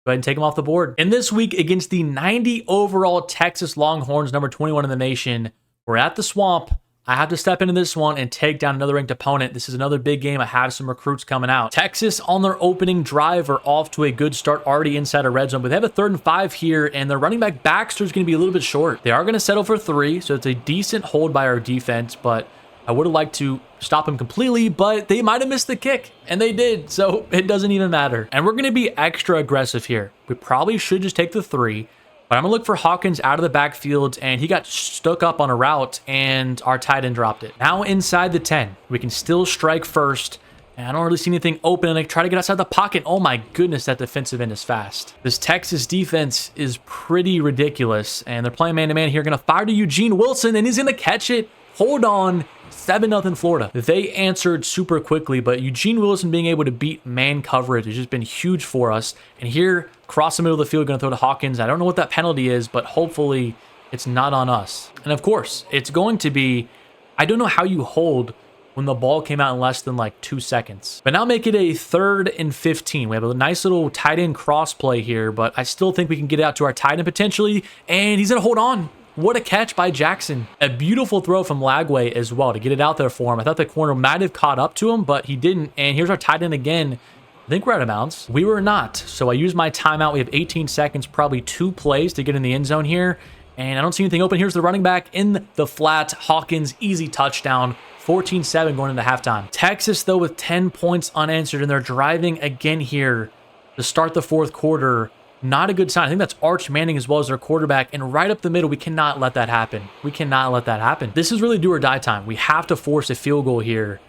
Go ahead and take him off the board. And this week against the 90 overall Texas Longhorns, number 21 in the nation, we're at the Swamp. I have to step into this one and take down another ranked opponent. This is another big game. I have some recruits coming out. Texas on their opening drive are off to a good start already inside a red zone, but they have a 3rd and 5 here, and their running back Baxter is going to be a little bit short. They are going to settle for 3, so it's a decent hold by our defense, but I would have liked to stop him completely, but they might have missed the kick, and they did, so it doesn't even matter. And we're going to be extra aggressive here. We probably should just take the 3, but I'm going to look for Hawkins out of the backfield, and he got stuck up on a route, and our tight end dropped it. Now inside the 10, we can still strike first, and I don't really see anything open, and I try to get outside the pocket. Oh my goodness, that defensive end is fast. This Texas defense is pretty ridiculous, and they're playing man-to-man here. Going to fire to Eugene Wilson, and he's going to catch it. Hold on. 7-0 Florida. They answered super quickly, but Eugene Wilson being able to beat man coverage has just been huge for us. And here, across the middle of the field, going to throw to Hawkins. I don't know what that penalty is, but hopefully it's not on us. And of course, it's going to be, I don't know how you hold when the ball came out in less than like 2 seconds. But now make it a 3rd and 15. We have a nice little tight end cross play here, but I still think we can get out to our tight end potentially, and he's going to hold on. What a catch by Jackson. A beautiful throw from Lagway as well to get it out there for him. I thought the corner might have caught up to him, but he didn't. And here's our tight end again. I think we're out of bounds. We were not. So I used my timeout. We have 18 seconds, probably 2 plays to get in the end zone here. And I don't see anything open. Here's the running back in the flat. Hawkins, easy touchdown. 14-7 going into halftime. Texas, though, with 10 points unanswered, and they're driving again here to start the 4th quarter. Not a good sign. I think that's Arch Manning as well as their quarterback. And right up the middle, we cannot let that happen. We cannot let that happen. This is really do or die time. We have to force a field goal here.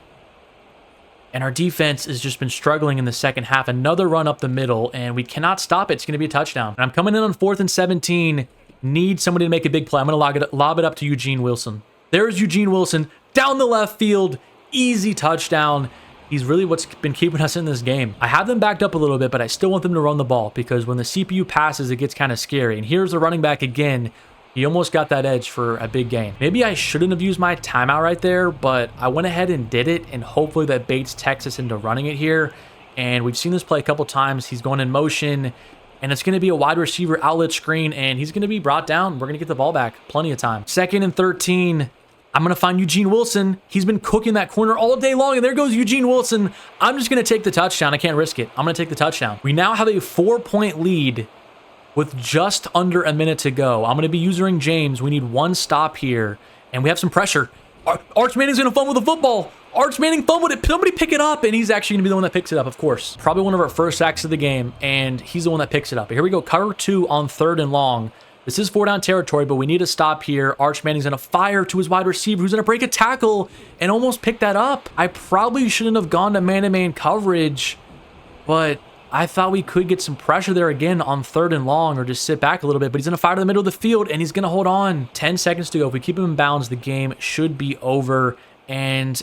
And our defense has just been struggling in the second half. Another run up the middle, and we cannot stop it. It's going to be a touchdown. And I'm coming in on 4th and 17. Need somebody to make a big play. I'm going to lob it up to Eugene Wilson. There's Eugene Wilson down the left field. Easy touchdown. He's really what's been keeping us in this game. I have them backed up a little bit, but I still want them to run the ball because when the CPU passes, it gets kind of scary. And here's the running back again. He almost got that edge for a big gain. Maybe I shouldn't have used my timeout right there, but I went ahead and did it, and hopefully that baits Texas into running it here. And we've seen this play a couple times. He's going in motion, and it's going to be a wide receiver outlet screen, and he's going to be brought down. We're going to get the ball back. Plenty of time. 2nd and 13. I'm going to find Eugene Wilson. He's been cooking that corner all day long, and there goes Eugene Wilson. I'm just going to take the touchdown. I can't risk it. I'm going to take the touchdown. We now have a 4-point lead with just under a minute to go. I'm going to be using James. We need 1 stop here, and we have some pressure. Arch Manning's going to fumble the football. Arch Manning fumbled it. Somebody pick it up, and he's actually going to be the one that picks it up, of course. Probably one of our first sacks of the game, and he's the one that picks it up. But here we go. Cover 2 on 3rd and long. This is 4-down territory, but we need to stop here. Arch Manning's going to fire to his wide receiver, who's going to break a tackle and almost pick that up. I probably shouldn't have gone to man-to-man coverage, but I thought we could get some pressure there again on 3rd and long or just sit back a little bit, but he's going to fire to the middle of the field, and he's going to hold on. 10 seconds to go. If we keep him in bounds, the game should be over, and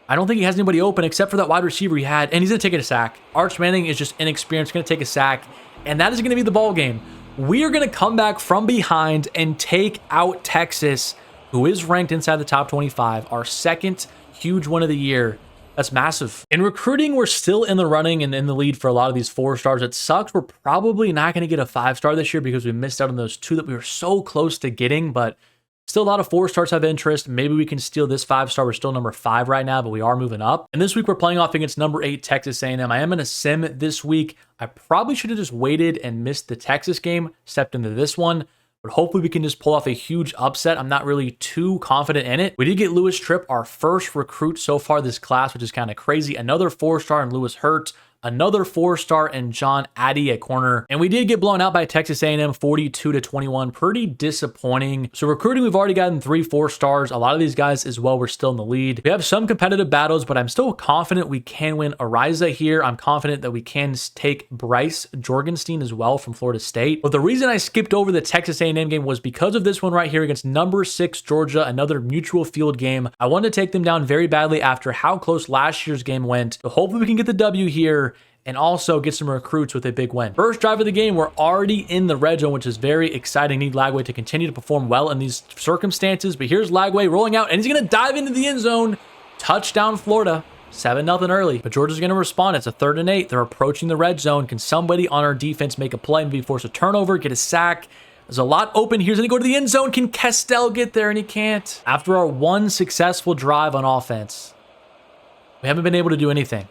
I don't think he has anybody open except for that wide receiver he had, and he's going to take a sack. Arch Manning is just inexperienced, going to take a sack, and that is going to be the ball game. We are going to come back from behind and take out Texas, who is ranked inside the top 25, our 2nd huge win of the year. That's massive. In recruiting, we're still in the running and in the lead for a lot of these 4-stars. It sucks. We're probably not going to get a 5-star this year because we missed out on those 2 that we were so close to getting, but still a lot of 4-stars have interest. Maybe we can steal this 5-star. We're still number 5 right now, but we are moving up. And this week we're playing off against number 8 Texas A&M. I am in a sim this week. I probably should have just waited and missed the Texas game, stepped into this one, but hopefully we can just pull off a huge upset. I'm not really too confident in it. We did get Lewis Tripp, our first recruit so far this class, which is kind of crazy. Another 4-star in Lewis Hurt. Another 4-star in John Addy at corner. And we did get blown out by Texas A&M 42-21. Pretty disappointing. So recruiting, we've already gotten 3 4-stars. A lot of these guys as well, we're still in the lead. We have some competitive battles, but I'm still confident we can win Ariza here. I'm confident that we can take Bryce Jorgenstein as well from Florida State. But the reason I skipped over the Texas A&M game was because of this one right here against number 6 Georgia, another mutual field game. I wanted to take them down very badly after how close last year's game went. So hopefully we can get the W here. here and also get some recruits with a big win. First drive of the game, we're already in the red zone, which is very exciting. Need Lagway to continue to perform well in these circumstances. But here's Lagway rolling out, and he's going to dive into the end zone. Touchdown, Florida. 7-0 early. But Georgia's going to respond. It's a 3rd and 8. They're approaching the red zone. Can somebody on our defense make a play and be forced a turnover, get a sack? There's a lot open here. He's going to go to the end zone. Can Castell get there? And he can't. After our one successful drive on offense, we haven't been able to do anything.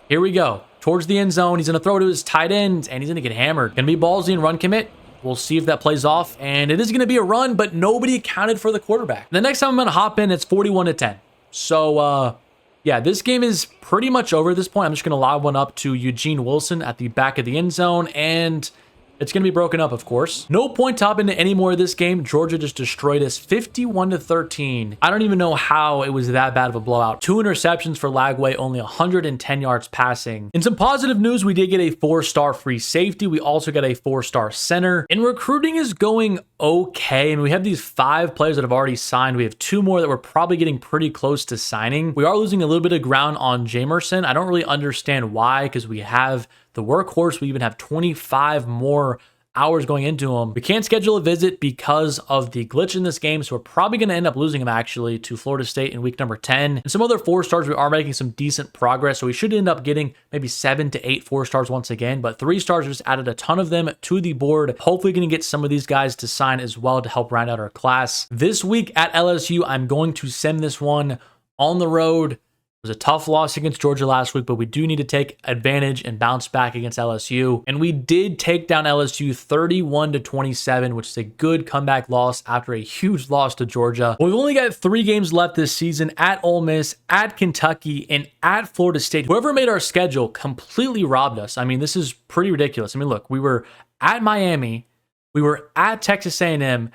Here we go. Towards the end zone. He's going to throw to his tight end, and he's going to get hammered. Going to be ballsy and run commit. We'll see if that plays off. And it is going to be a run, but nobody accounted for the quarterback. The next time I'm going to hop in, it's 41-10. So, yeah, this game is pretty much over at this point. I'm just going to lob one up to Eugene Wilson at the back of the end zone, and it's going to be broken up, of course. No point top into any more of this game. Georgia just destroyed us 51-13. I don't even know how it was that bad of a blowout. 2 interceptions for Lagway, only 110 yards passing. In some positive news, we did get a 4-star free safety. We also got a 4-star center. And recruiting is going okay. And we have these 5 players that have already signed. We have 2 more that we're probably getting pretty close to signing. We are losing a little bit of ground on Jamerson. I don't really understand why, because we have the workhorse. We even have 25 more hours going into him. We can't schedule a visit because of the glitch in this game, so we're probably going to end up losing him actually to Florida State in week number 10. And some other 4-stars, we are making some decent progress, so we should end up getting maybe 7 to 8 4-stars once again, but 3-stars just added a ton of them to the board. Hopefully going to get some of these guys to sign as well to help round out our class. This week at LSU, I'm going to send this one on the road. It was a tough loss against Georgia last week, but we do need to take advantage and bounce back against LSU. And we did take down LSU 31-27, which is a good comeback loss after a huge loss to Georgia. We've only got 3 games left this season: at Ole Miss, at Kentucky, and at Florida State. Whoever made our schedule completely robbed us. I mean, this is pretty ridiculous. I mean, look, we were at Miami, we were at Texas A&M,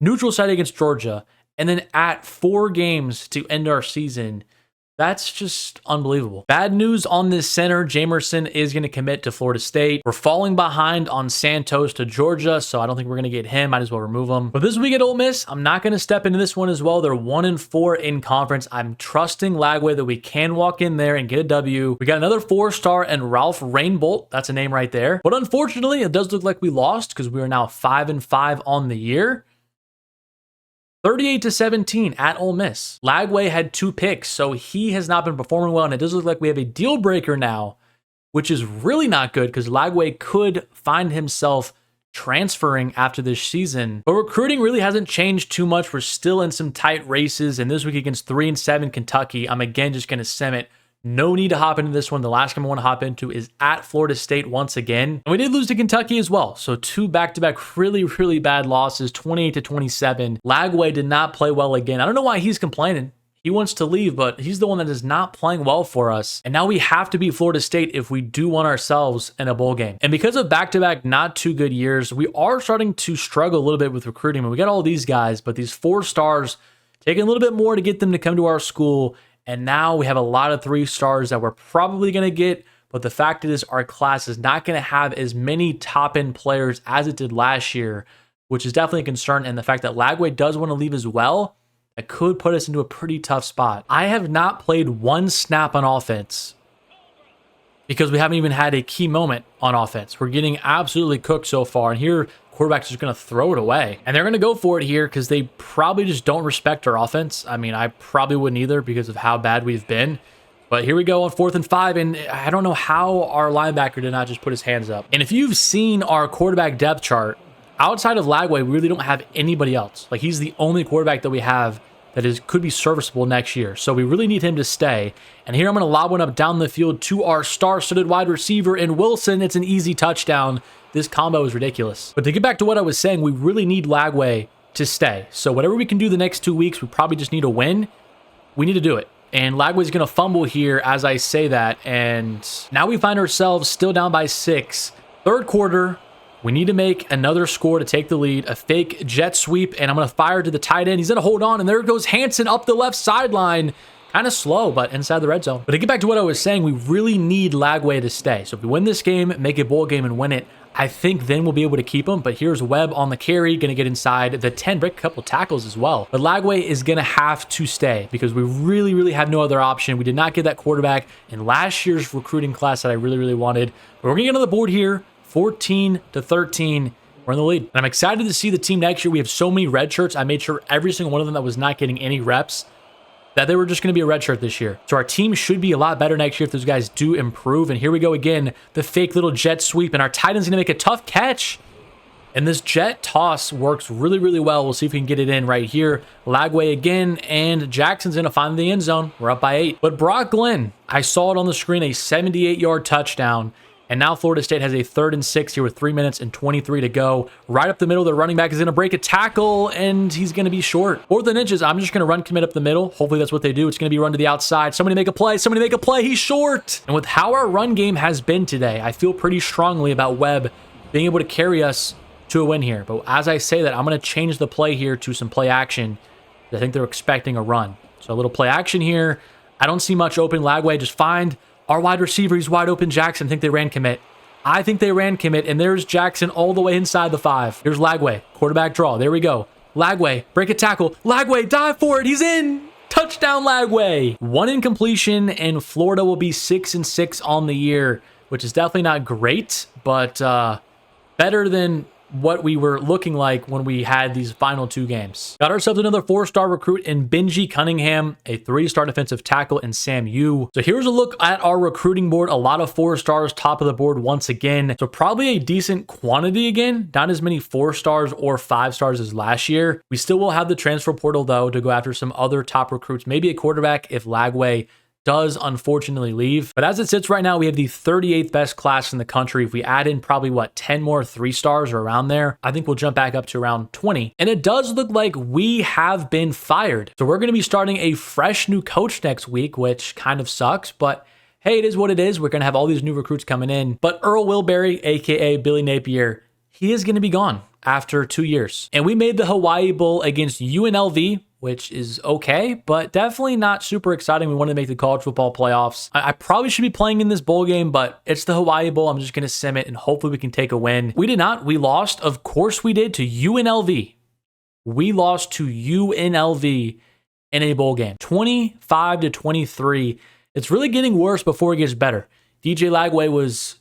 neutral site against Georgia, and then at 4 games to end our season. That's just unbelievable. Bad news on this center. Jamerson is going to commit to Florida State. We're falling behind on Santos to Georgia, so I don't think we're going to get him. Might as well remove him. But this week at Ole Miss, I'm not going to step into this one as well. They're 1-4 in conference. I'm trusting Lagway that we can walk in there and get a W. We got another 4-star and Ralph Rainbolt. That's a name right there. But unfortunately, it does look like we lost because we are now 5-5 on the year. 38-17 at Ole Miss. Lagway had 2 picks, so he has not been performing well, and it does look like we have a deal breaker now, which is really not good because Lagway could find himself transferring after this season. But recruiting really hasn't changed too much. We're still in some tight races, and this week against 3-7 Kentucky, I'm again just going to sim it. No need to hop into this one. The last game I want to hop into is at Florida State once again. And we did lose to Kentucky as well. So 2 back-to-back really, really bad losses, 28-27. Lagway did not play well again. I don't know why he's complaining. He wants to leave, but he's the one that is not playing well for us. And now we have to beat Florida State if we do want ourselves in a bowl game. And because of back-to-back not too good years, we are starting to struggle a little bit with recruiting. I mean, we got all these guys, but these 4-stars, taking a little bit more to get them to come to our school. And now we have a lot of 3-stars that we're probably going to get. But the fact is our class is not going to have as many top-end players as it did last year, which is definitely a concern. And the fact that Lagway does want to leave as well, it could put us into a pretty tough spot. I have not played 1 snap on offense because we haven't even had a key moment on offense. We're getting absolutely cooked so far. And here, quarterback's just going to throw it away. And they're going to go for it here because they probably just don't respect our offense. I mean, I probably wouldn't either because of how bad we've been. But here we go on 4th and 5, and I don't know how our linebacker did not just put his hands up. And if you've seen our quarterback depth chart, outside of Lagway, we really don't have anybody else. Like, he's the only quarterback that we have that could be serviceable next year. So we really need him to stay. And here I'm going to lob one up down the field to our star-studded wide receiver in Wilson. It's an easy touchdown. This combo is ridiculous. But to get back to what I was saying, we really need Lagway to stay. So whatever we can do the next 2 weeks, we probably just need a win. We need to do it. And Lagway's going to fumble here as I say that. And now we find ourselves still down by 6. 3rd quarter. We need to make another score to take the lead. A fake jet sweep, and I'm going to fire to the tight end. He's going to hold on, and there goes Hansen up the left sideline. Kind of slow, but inside the red zone. But to get back to what I was saying, we really need Lagway to stay. So if we win this game, make a bowl game and win it, I think then we'll be able to keep him. But here's Webb on the carry, going to get inside the 10, break a couple tackles as well. But Lagway is going to have to stay because we really have no other option. We did not get that quarterback in last year's recruiting class that I really wanted. But we're going to get on the board here, 14-13. We're in the lead. And I'm excited to see the team next year. We have so many red shirts. I made sure every single one of them that was not getting any reps that they were just going to be a red shirt this year. So our team should be a lot better next year if those guys do improve. And here we go again, the fake little jet sweep. And our tight end's going to make a tough catch. And this jet toss works really well. We'll see if we can get it in right here. Lagway again, and Jackson's going to find the end zone. We're up by 8. But Brock Glenn, I saw it on the screen, a 78-yard touchdown. And now Florida State has a 3rd and 6 here with 3 minutes and 23 to go. Right up the middle, the running back is going to break a tackle, and he's going to be short. 4th and inches, I'm just going to run commit up the middle. Hopefully that's what they do. It's going to be run to the outside. Somebody make a play. Somebody make a play. He's short. And with how our run game has been today, I feel pretty strongly about Webb being able to carry us to a win here. But as I say that, I'm going to change the play here to some play action. I think they're expecting a run. So a little play action here. I don't see much open. Lagway, just find our wide receiver. He's wide open. Jackson, I think they ran commit. I think they ran commit, and there's Jackson all the way inside the 5. Here's Lagway. Quarterback draw. There we go. Lagway, break a tackle. Lagway, dive for it. He's in. Touchdown, Lagway. 1 incompletion, and Florida will be 6-6 on the year, which is definitely not great, but better than what we were looking like when we had these final 2 games. Got ourselves another 4-star recruit in Benji Cunningham, a 3-star defensive tackle in Sam Yu. So here's a look at our recruiting board. A lot of 4 stars, top of the board once again. So probably a decent quantity again. Not as many 4 stars or 5 stars as last year. We still will have the transfer portal though to go after some other top recruits. Maybe a quarterback if Lagway does unfortunately leave. But as it sits right now, we have the 38th best class in the country. If we add in probably, 10 more 3 stars or around there, I think we'll jump back up to around 20. And it does look like we have been fired. So we're going to be starting a fresh new coach next week, which kind of sucks, but hey, it is what it is. We're going to have all these new recruits coming in. But Earl Wilberry, aka Billy Napier, he is going to be gone after 2 years. And we made the Hawaii Bowl against UNLV, which is okay, but definitely not super exciting. We wanted to make the college football playoffs. I probably should be playing in this bowl game, but it's the Hawaii Bowl. I'm just going to sim it, and hopefully we can take a win. We did not. We lost. Of course we did, to UNLV. We lost to UNLV in a bowl game, 25-23. It's really getting worse before it gets better. DJ Lagway was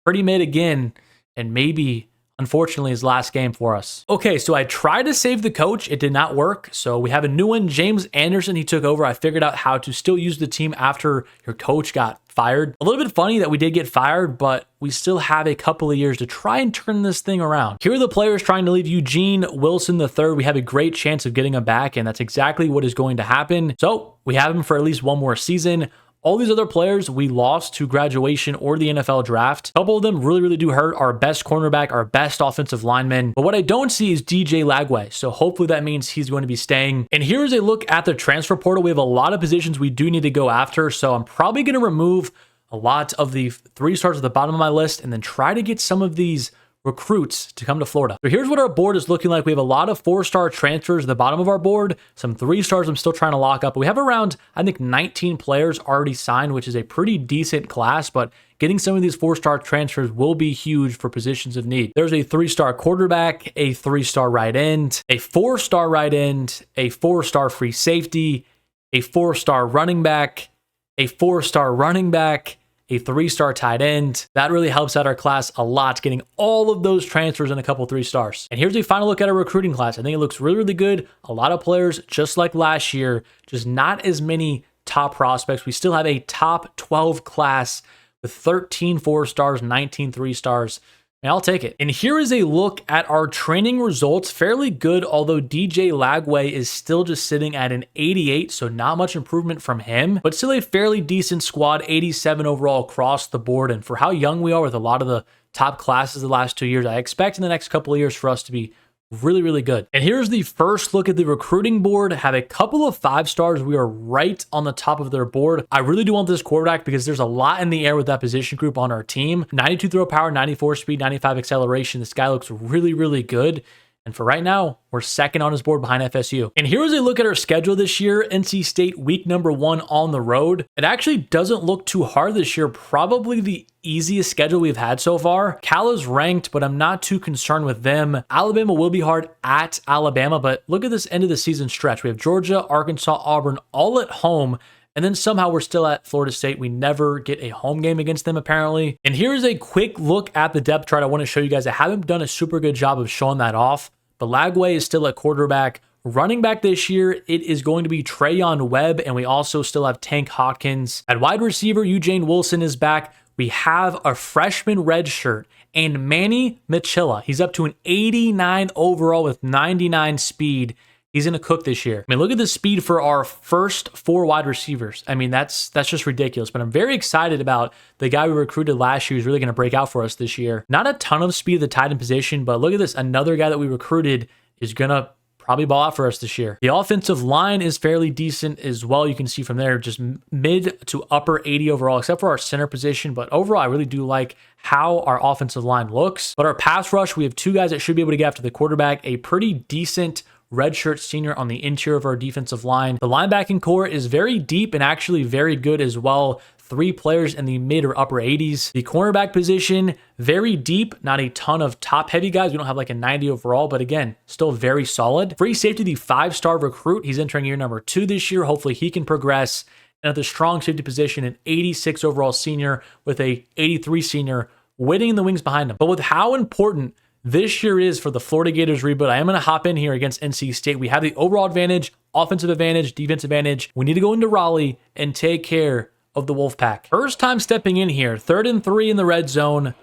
pretty mid again, and maybe unfortunately his last game for us. Okay, so I tried to save the coach. It did not work. So we have a new one, James Anderson. He took over. I figured out how to still use the team after your coach got fired. A little bit funny that we did get fired, but we still have a couple of years to try and turn this thing around. Here are the players trying to leave. Eugene Wilson III. We have a great chance of getting him back, and that's exactly what is going to happen. So we have him for at least 1 more season. All these other players we lost to graduation or the NFL draft. A couple of them really do hurt. Our best cornerback, our best offensive lineman. But what I don't see is DJ Lagway. So hopefully that means he's going to be staying. And here's a look at the transfer portal. We have a lot of positions we do need to go after. So I'm probably going to remove a lot of the 3 stars at the bottom of my list and then try to get some of these recruits to come to Florida. So here's what our board is looking like. We have a lot of 4-star transfers at the bottom of our board, some 3 stars I'm still trying to lock up. But we have around, I think, 19 players already signed, which is a pretty decent class, but getting some of these 4-star transfers will be huge for positions of need. There's a 3-star quarterback, a 3-star right end, a 4-star right end, a 4-star free safety, a 4-star running back, a 4-star running back, a 3-star tight end. That really helps out our class a lot, getting all of those transfers and a couple 3 stars. And here's a final look at our recruiting class. I think it looks really good. A lot of players, just like last year, just not as many top prospects. We still have a top 12 class with 13 4 stars, 19 3 stars. And I'll take it. And here is a look at our training results. Fairly good, although DJ Lagway is still just sitting at an 88, so not much improvement from him, but still a fairly decent squad, 87 overall across the board. And for how young we are with a lot of the top classes the last 2 years, I expect in the next couple of years for us to be really good. And here's the first look at the recruiting board. Have a couple of 5 stars. We are right on the top of their board. I really do want this quarterback because there's a lot in the air with that position group on our team. 92 throw power, 94 speed, 95 acceleration. This guy looks really good. And for right now, we're second on his board behind FSU. And here's a look at our schedule this year. NC State week number 1 on the road. It actually doesn't look too hard this year. Probably the easiest schedule we've had so far. Cal is ranked, but I'm not too concerned with them. Alabama will be hard at Alabama, but look at this end of the season stretch. We have Georgia, Arkansas, Auburn all at home. And then somehow we're still at Florida State. We never get a home game against them, apparently. And here's a quick look at the depth chart I want to show you guys. I haven't done a super good job of showing that off, but Lagway is still at quarterback. Running back this year, it is going to be Trayon Webb, and we also still have Tank Hawkins. At wide receiver, Eugene Wilson is back. We have a freshman redshirt and Manny Michilla. He's up to an 89 overall with 99 speed. He's going to cook this year. I mean, look at the speed for our first 4 wide receivers. I mean, that's just ridiculous. But I'm very excited about the guy we recruited last year who's really going to break out for us this year. Not a ton of speed at the tight end position, but look at this. Another guy that we recruited is going to probably ball out for us this year. The offensive line is fairly decent as well. You can see from there, just mid to upper 80 overall, except for our center position. But overall, I really do like how our offensive line looks. But our pass rush, we have 2 guys that should be able to get after the quarterback. A pretty decent redshirt senior on the interior of our defensive line. The linebacking core is very deep and actually very good as well. 3 players in the mid or upper 80s. The cornerback position, very deep, not a ton of top heavy guys. We don't have like a 90 overall, but again, still very solid. Free safety, the 5-star recruit. He's entering year number 2 this year. Hopefully he can progress. And at the strong safety position, an 86 overall senior with a 83 senior waiting in the wings behind him. But with how important this year is for the Florida Gators reboot, I am going to hop in here against NC State. We have the overall advantage, offensive advantage, defensive advantage. We need to go into Raleigh and take care of the Wolfpack. First time stepping in here, 3rd and 3 in the red zone.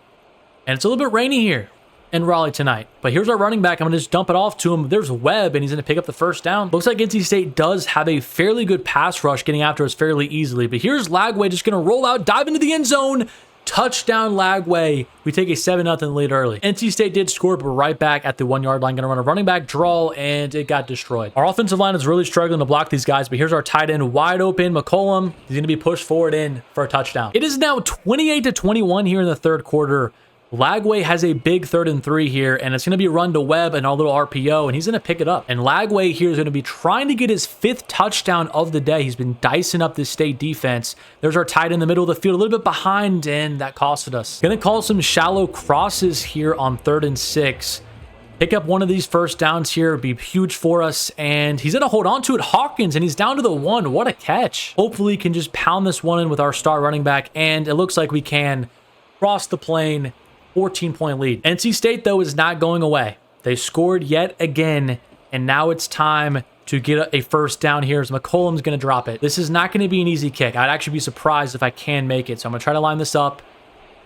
And it's a little bit rainy here in Raleigh tonight. But here's our running back. I'm going to just dump it off to him. There's Webb, and he's going to pick up the first down. Looks like NC State does have a fairly good pass rush getting after us fairly easily. But here's Lagway just going to roll out, dive into the end zone. Touchdown Lagway. We take a 7-0 lead early. NC State did score, but we're right back at the 1-yard line. Going to run a running back draw, and it got destroyed. Our offensive line is really struggling to block these guys, but here's our tight end wide open. McCollum, he's going to be pushed forward in for a touchdown. It is now 28-21 here in the 3rd quarter. Lagway has a big 3rd and 3 here, and it's going to be run to Webb and our little RPO, and he's going to pick it up. And Lagway here is going to be trying to get his 5th touchdown of the day. He's been dicing up this state defense. There's our tight in the middle of the field, a little bit behind, and that costed us. Going to call some shallow crosses here on 3rd and 6. Pick up one of these first downs here, be huge for us, and he's going to hold on to it. Hawkins, and he's down to the 1. What a catch. Hopefully, he can just pound this one in with our star running back, and it looks like we can cross the plane. 14-point lead. NC State, though, is not going away. They scored yet again, and now it's time to get a first down here as McCollum's going to drop it. This is not going to be an easy kick. I'd actually be surprised if I can make it, so I'm going to try to line this up,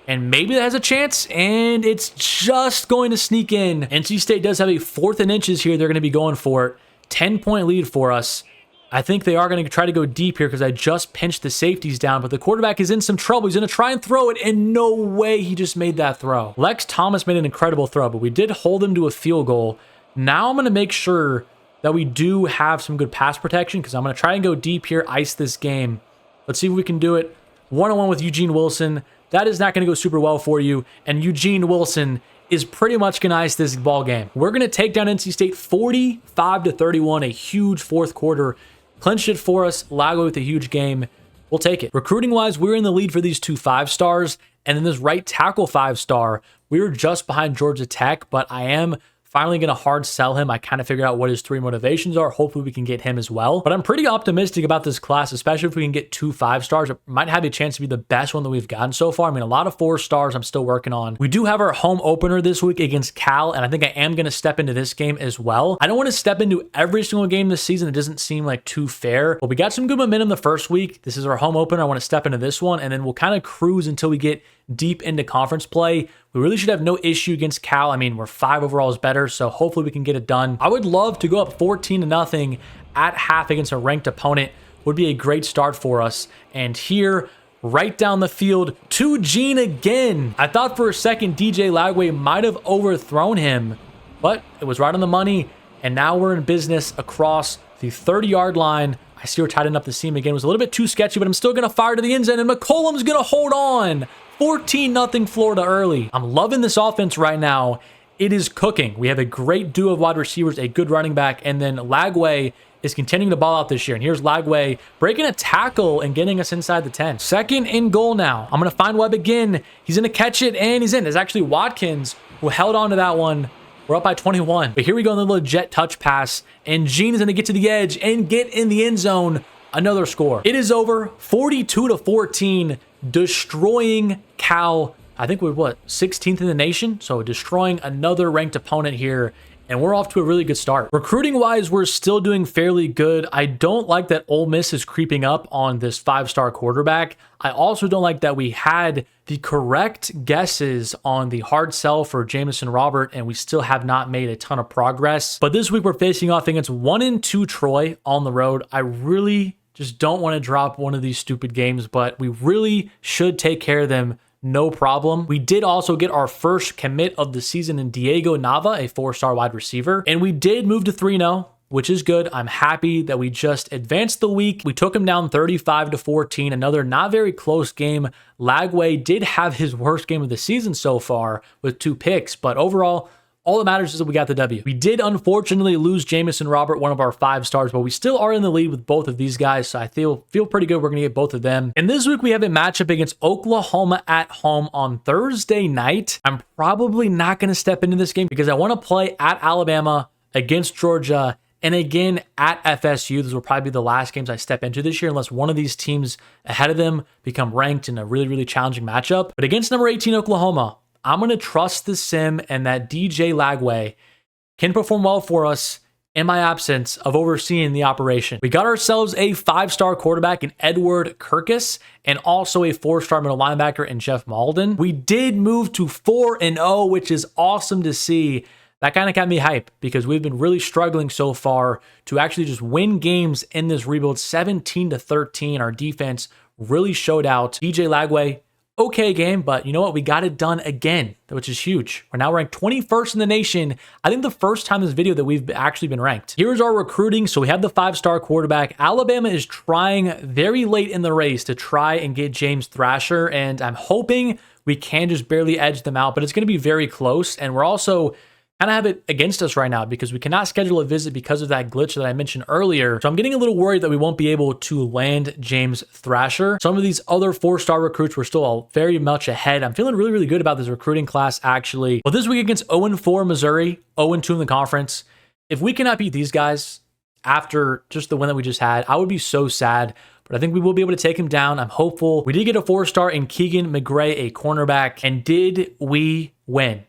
and maybe that has a chance, and it's just going to sneak in. NC State does have a 4th and inches here. They're going to be going for it. 10-point lead for us. I think they are going to try to go deep here because I just pinched the safeties down, but the quarterback is in some trouble. He's going to try and throw it, and no way he just made that throw. Lex Thomas made an incredible throw, but we did hold him to a field goal. Now I'm going to make sure that we do have some good pass protection because I'm going to try and go deep here, ice this game. Let's see if we can do it. 1-on-1 with Eugene Wilson. That is not going to go super well for you, and Eugene Wilson is pretty much going to ice this ball game. We're going to take down NC State 45-31, a huge 4th quarter. Clinched it for us. Lagway with a huge game. We'll take it. Recruiting-wise, we're in the lead for these 2 5-stars. And then this right tackle 5-star, we were just behind Georgia Tech, but I am finally going to hard sell him. I kind of figured out what his 3 motivations are. Hopefully we can get him as well. But I'm pretty optimistic about this class, especially if we can get 2 5-stars. It might have a chance to be the best one that we've gotten so far. I mean, a lot of 4-stars I'm still working on. We do have our home opener this week against Cal, and I think I am going to step into this game as well. I don't want to step into every single game this season. It doesn't seem like too fair. But we got some good momentum the first week. This is our home opener. I want to step into this one, and then we'll kind of cruise until we get deep into conference play. We really should have no issue against Cal. I mean, we're 5 overalls better, so hopefully we can get it done. I would love to go up 14-0 at half against a ranked opponent. Would be a great start for us. And here, right down the field to Gene again. I thought for a second DJ Lagway might have overthrown him, but it was right on the money. And now we're in business across the 30-yard line. I see we're tight end up the seam again. It was a little bit too sketchy, but I'm still going to fire to the end zone, and McCollum's going to hold on. 14-0 Florida early. I'm loving this offense right now, it is cooking. We have a great duo of wide receivers, a good running back, and then Lagway is continuing to ball out this year. And here's Lagway breaking a tackle and getting us inside the 10. Second and goal now. I'm going to find Webb again. He's going to catch it, and he's in. It's actually Watkins who held on to that one. We're up by 21. But here we go in the little jet touch pass, and Gene is going to get to the edge and get in the end zone. Another score. It is over, 42-14, destroying Cal. I think we're, 16th in the nation? So destroying another ranked opponent here. And we're off to a really good start. Recruiting-wise, we're still doing fairly good. I don't like that Ole Miss is creeping up on this 5-star quarterback. I also don't like that we had the correct guesses on the hard sell for Jamison Robert, and we still have not made a ton of progress. But this week, we're facing off against 1-2 Troy on the road. I really just don't want to drop one of these stupid games, but we really should take care of them. No problem. We did also get our first commit of the season in Diego Nava, a 4-star wide receiver. And we did move to 3-0, which is good. I'm happy that we just advanced the week. We took him down 35-14, another not very close game. Lagway did have his worst game of the season so far with 2 picks, but overall, all that matters is that we got the W. We did unfortunately lose Jamison Robert, one of our 5 stars, but we still are in the lead with both of these guys, so I feel pretty good we're going to get both of them. And this week we have a matchup against Oklahoma at home on Thursday night. I'm probably not going to step into this game because I want to play at Alabama, against Georgia, and again at FSU. Those will probably be the last games I step into this year unless one of these teams ahead of them become ranked in a really, really challenging matchup. But against number 18 Oklahoma, I'm going to trust the sim and that DJ Lagway can perform well for us in my absence of overseeing the operation. We got ourselves a 5-star quarterback in Edward Kirkus and also a 4-star middle linebacker in Jeff Malden. We did move to 4-0, which is awesome to see. That kind of got me hyped because we've been really struggling so far to actually just win games in this rebuild. 17-13, our defense really showed out. DJ Lagway, okay game, but you know what? We got it done again, which is huge. We're now ranked 21st in the nation. I think the first time in this video that we've actually been ranked. Here's our recruiting. So we have the 5-star quarterback. Alabama is trying very late in the race to try and get James Thrasher, and I'm hoping we can just barely edge them out, but it's going to be very close. And we're also kind of have it against us right now because we cannot schedule a visit because of that glitch that I mentioned earlier. So I'm getting a little worried that we won't be able to land James Thrasher. Some of these other 4-star recruits were still very much ahead. I'm feeling really, really good about this recruiting class, actually. Well, this week against 0-4 Missouri, 0-2 in the conference, if we cannot beat these guys after just the win that we just had, I would be so sad. But I think we will be able to take him down. I'm hopeful. We did get a 4-star in Keegan McGray, a cornerback. And did we win?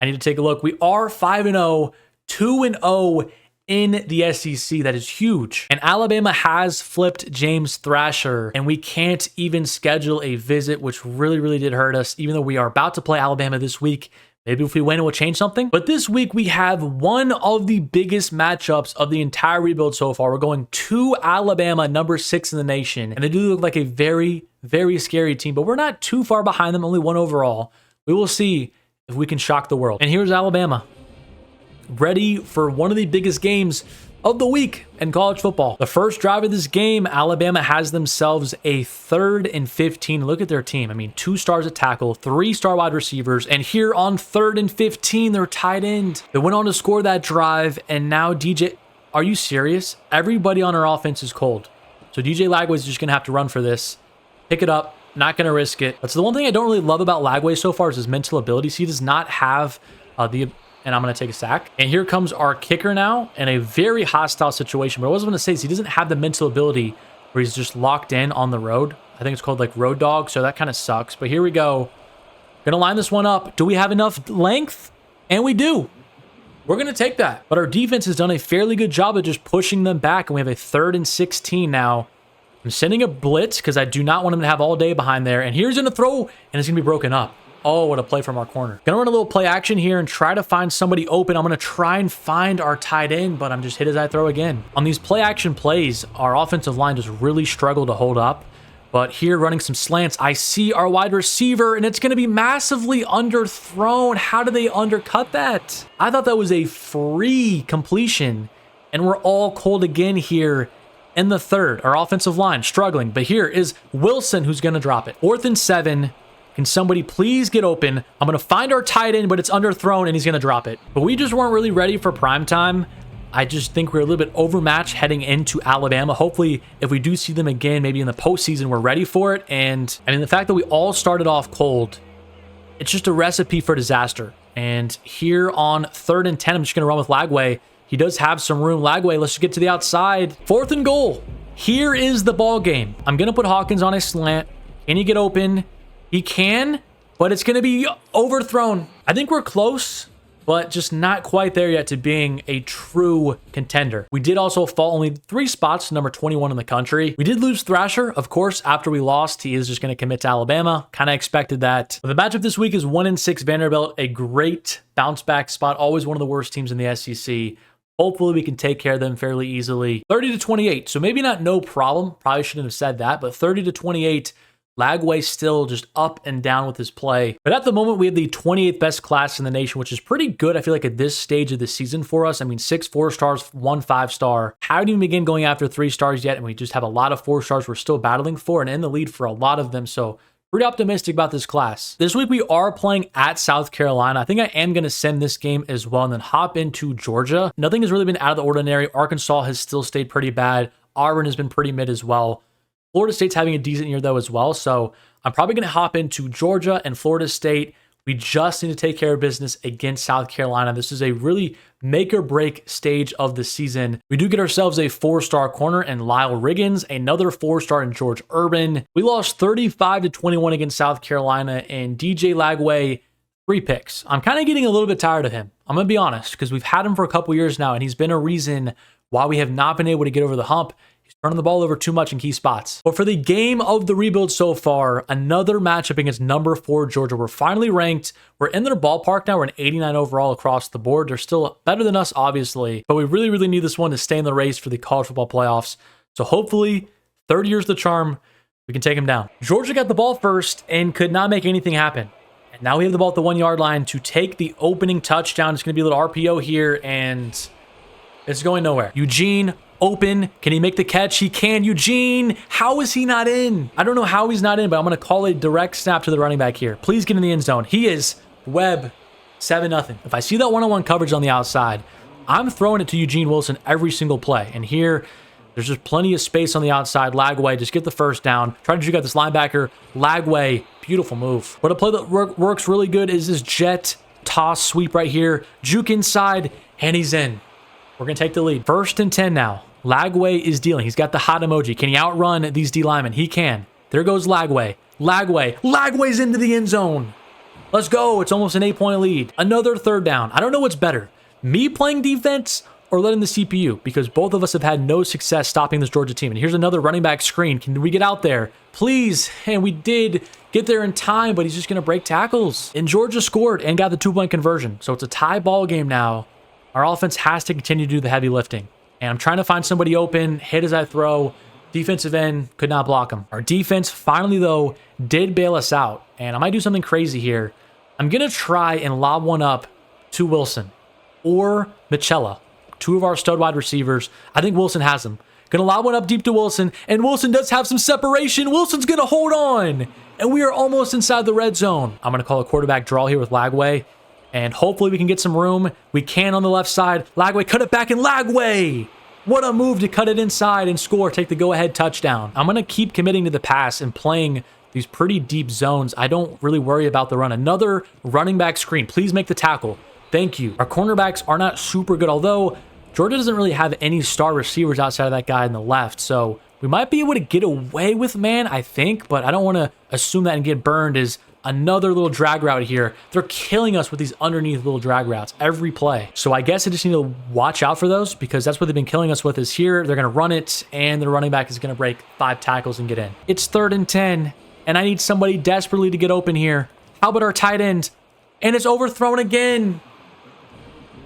I need to take a look. We are 5-0, 2-0 in the SEC. That is huge. And Alabama has flipped James Thrasher, and we can't even schedule a visit, which really, really did hurt us, even though we are about to play Alabama this week. Maybe if we win, it will change something. But this week, we have one of the biggest matchups of the entire rebuild so far. We're going to Alabama, number 6 in the nation. And they do look like a very, very scary team, but we're not too far behind them, only 1 overall. We will see if we can shock the world. And here's Alabama, ready for one of the biggest games of the week in college football. The first drive of this game, Alabama has themselves a 3rd and 15. Look at their team. I mean, 2 stars at tackle, 3-star wide receivers, and here on 3rd and 15, they're tight end. They went on to score that drive, and now DJ, are you serious? Everybody on our offense is cold. So DJ Lagway is just gonna have to run for this. Pick it up. Not going to risk it. That's the one thing I don't really love about Lagway so far is his mental abilities. He does not have and I'm going to take a sack. And here comes our kicker now in a very hostile situation. But what I was going to say is he doesn't have the mental ability where he's just locked in on the road. I think it's called like road dog. So that kind of sucks. But here we go. Going to line this one up. Do we have enough length? And we do. We're going to take that. But our defense has done a fairly good job of just pushing them back. And we have a 3rd and 16 now. I'm sending a blitz because I do not want him to have all day behind there. And here's going to throw, and it's going to be broken up. Oh, what a play from our corner. Going to run a little play action here and try to find somebody open. I'm going to try and find our tight end, but I'm just hit as I throw again. On these play action plays, our offensive line just really struggled to hold up. But here running some slants, I see our wide receiver, and it's going to be massively underthrown. How do they undercut that? I thought that was a free completion, and we're all cold again here. In the 3rd, our offensive line struggling, but here is Wilson who's going to drop it. 4th and 7. Can somebody please get open? I'm going to find our tight end, but it's underthrown, and he's going to drop it. But we just weren't really ready for prime time. I just think we're a little bit overmatched heading into Alabama. Hopefully, if we do see them again, maybe in the postseason, we're ready for it. And I mean, the fact that we all started off cold, it's just a recipe for disaster. And here on 3rd and 10, I'm just going to run with Lagway. He does have some room. Lagway, let's just get to the outside. 4th and goal. Here is the ball game. I'm going to put Hawkins on a slant. Can he get open? He can, but it's going to be overthrown. I think we're close, but just not quite there yet to being a true contender. We did also fall only 3 spots to number 21 in the country. We did lose Thrasher, of course. After we lost, he is just going to commit to Alabama. Kind of expected that. But the matchup this week is 1-6 Vanderbilt, a great bounce back spot. Always one of the worst teams in the SEC. Hopefully we can take care of them fairly easily. 30-28, so maybe not no problem. Probably shouldn't have said that, but 30-28, Lagway still just up and down with his play. But at the moment, we have the 28th best class in the nation, which is pretty good, I feel like, at this stage of the season for us. I mean, 6 4-stars, 1 5-star. Haven't even begin going after 3 stars yet, and we just have a lot of 4 stars we're still battling for and in the lead for a lot of them, so pretty optimistic about this class. This week, we are playing at South Carolina. I think I am going to send this game as well and then hop into Georgia. Nothing has really been out of the ordinary. Arkansas has still stayed pretty bad. Auburn has been pretty mid as well. Florida State's having a decent year, though, as well. So I'm probably going to hop into Georgia and Florida State. We just need to take care of business against South Carolina. This is a really make or break stage of the season. We do get ourselves a 4-star corner in Lyle Riggins, another 4-star in George Urban. We lost 35-21 against South Carolina, and DJ Lagway, 3 picks. I'm kind of getting a little bit tired of him. I'm going to be honest, because we've had him for a couple years now, and he's been a reason why we have not been able to get over the hump. He's turning the ball over too much in key spots. But for the game of the rebuild so far, another matchup against number 4 Georgia. We're finally ranked. We're in their ballpark now. We're an 89 overall across the board. They're still better than us, obviously. But we really, really need this one to stay in the race for the college football playoffs. So hopefully, 30 years the charm, we can take them down. Georgia got the ball first and could not make anything happen. And now we have the ball at the 1-yard line to take the opening touchdown. It's going to be a little RPO here, and it's going nowhere. Eugene, open. Can he make the catch? He can. Eugene, how is he not in? I don't know how he's not in, but I'm going to call a direct snap to the running back here. Please get in the end zone. He is. Webb, 7-0. If I see that one-on-one coverage on the outside, I'm throwing it to Eugene Wilson every single play. And here, there's just plenty of space on the outside. Lagway, just get the first down. Try to juke out this linebacker. Lagway, beautiful move. But a play that works really good is this jet toss sweep right here. Juke inside, and he's in. We're going to take the lead. 1st and 10 now. Lagway is dealing. He's got the hot emoji. Can he outrun these D linemen? He can. There goes Lagway. Lagway's into the end zone. Let's go. It's almost an 8-point lead. Another 3rd down. I don't know what's better, me playing defense or letting the CPU, because both of us have had no success stopping this Georgia team. And here's another running back screen. Can we get out there? Please. And we did get there in time, but he's just going to break tackles. And Georgia scored and got the 2-point conversion. So it's a tie ball game now. Our offense has to continue to do the heavy lifting. And I'm trying to find somebody open, hit as I throw. Defensive end, could not block him. Our defense finally, though, did bail us out. And I might do something crazy here. I'm going to try and lob one up to Wilson or Michella, 2 of our stud wide receivers. I think Wilson has them. Going to lob one up deep to Wilson, and Wilson does have some separation. Wilson's going to hold on, and we are almost inside the red zone. I'm going to call a quarterback draw here with Lagway. And hopefully we can get some room. We can on the left side. Lagway, cut it back, and Lagway! What a move to cut it inside and score. Take the go-ahead touchdown. I'm going to keep committing to the pass and playing these pretty deep zones. I don't really worry about the run. Another running back screen. Please make the tackle. Thank you. Our cornerbacks are not super good, although Georgia doesn't really have any star receivers outside of that guy on the left. So we might be able to get away with man, I think, but I don't want to assume that and get burned as another little drag route here. They're killing us with these underneath little drag routes every play. So I guess I just need to watch out for those, because that's what they've been killing us with is here. They're going to run it, and the running back is going to break 5 tackles and get in. It's 3rd and 10, and I need somebody desperately to get open here. How about our tight end? And it's overthrown again.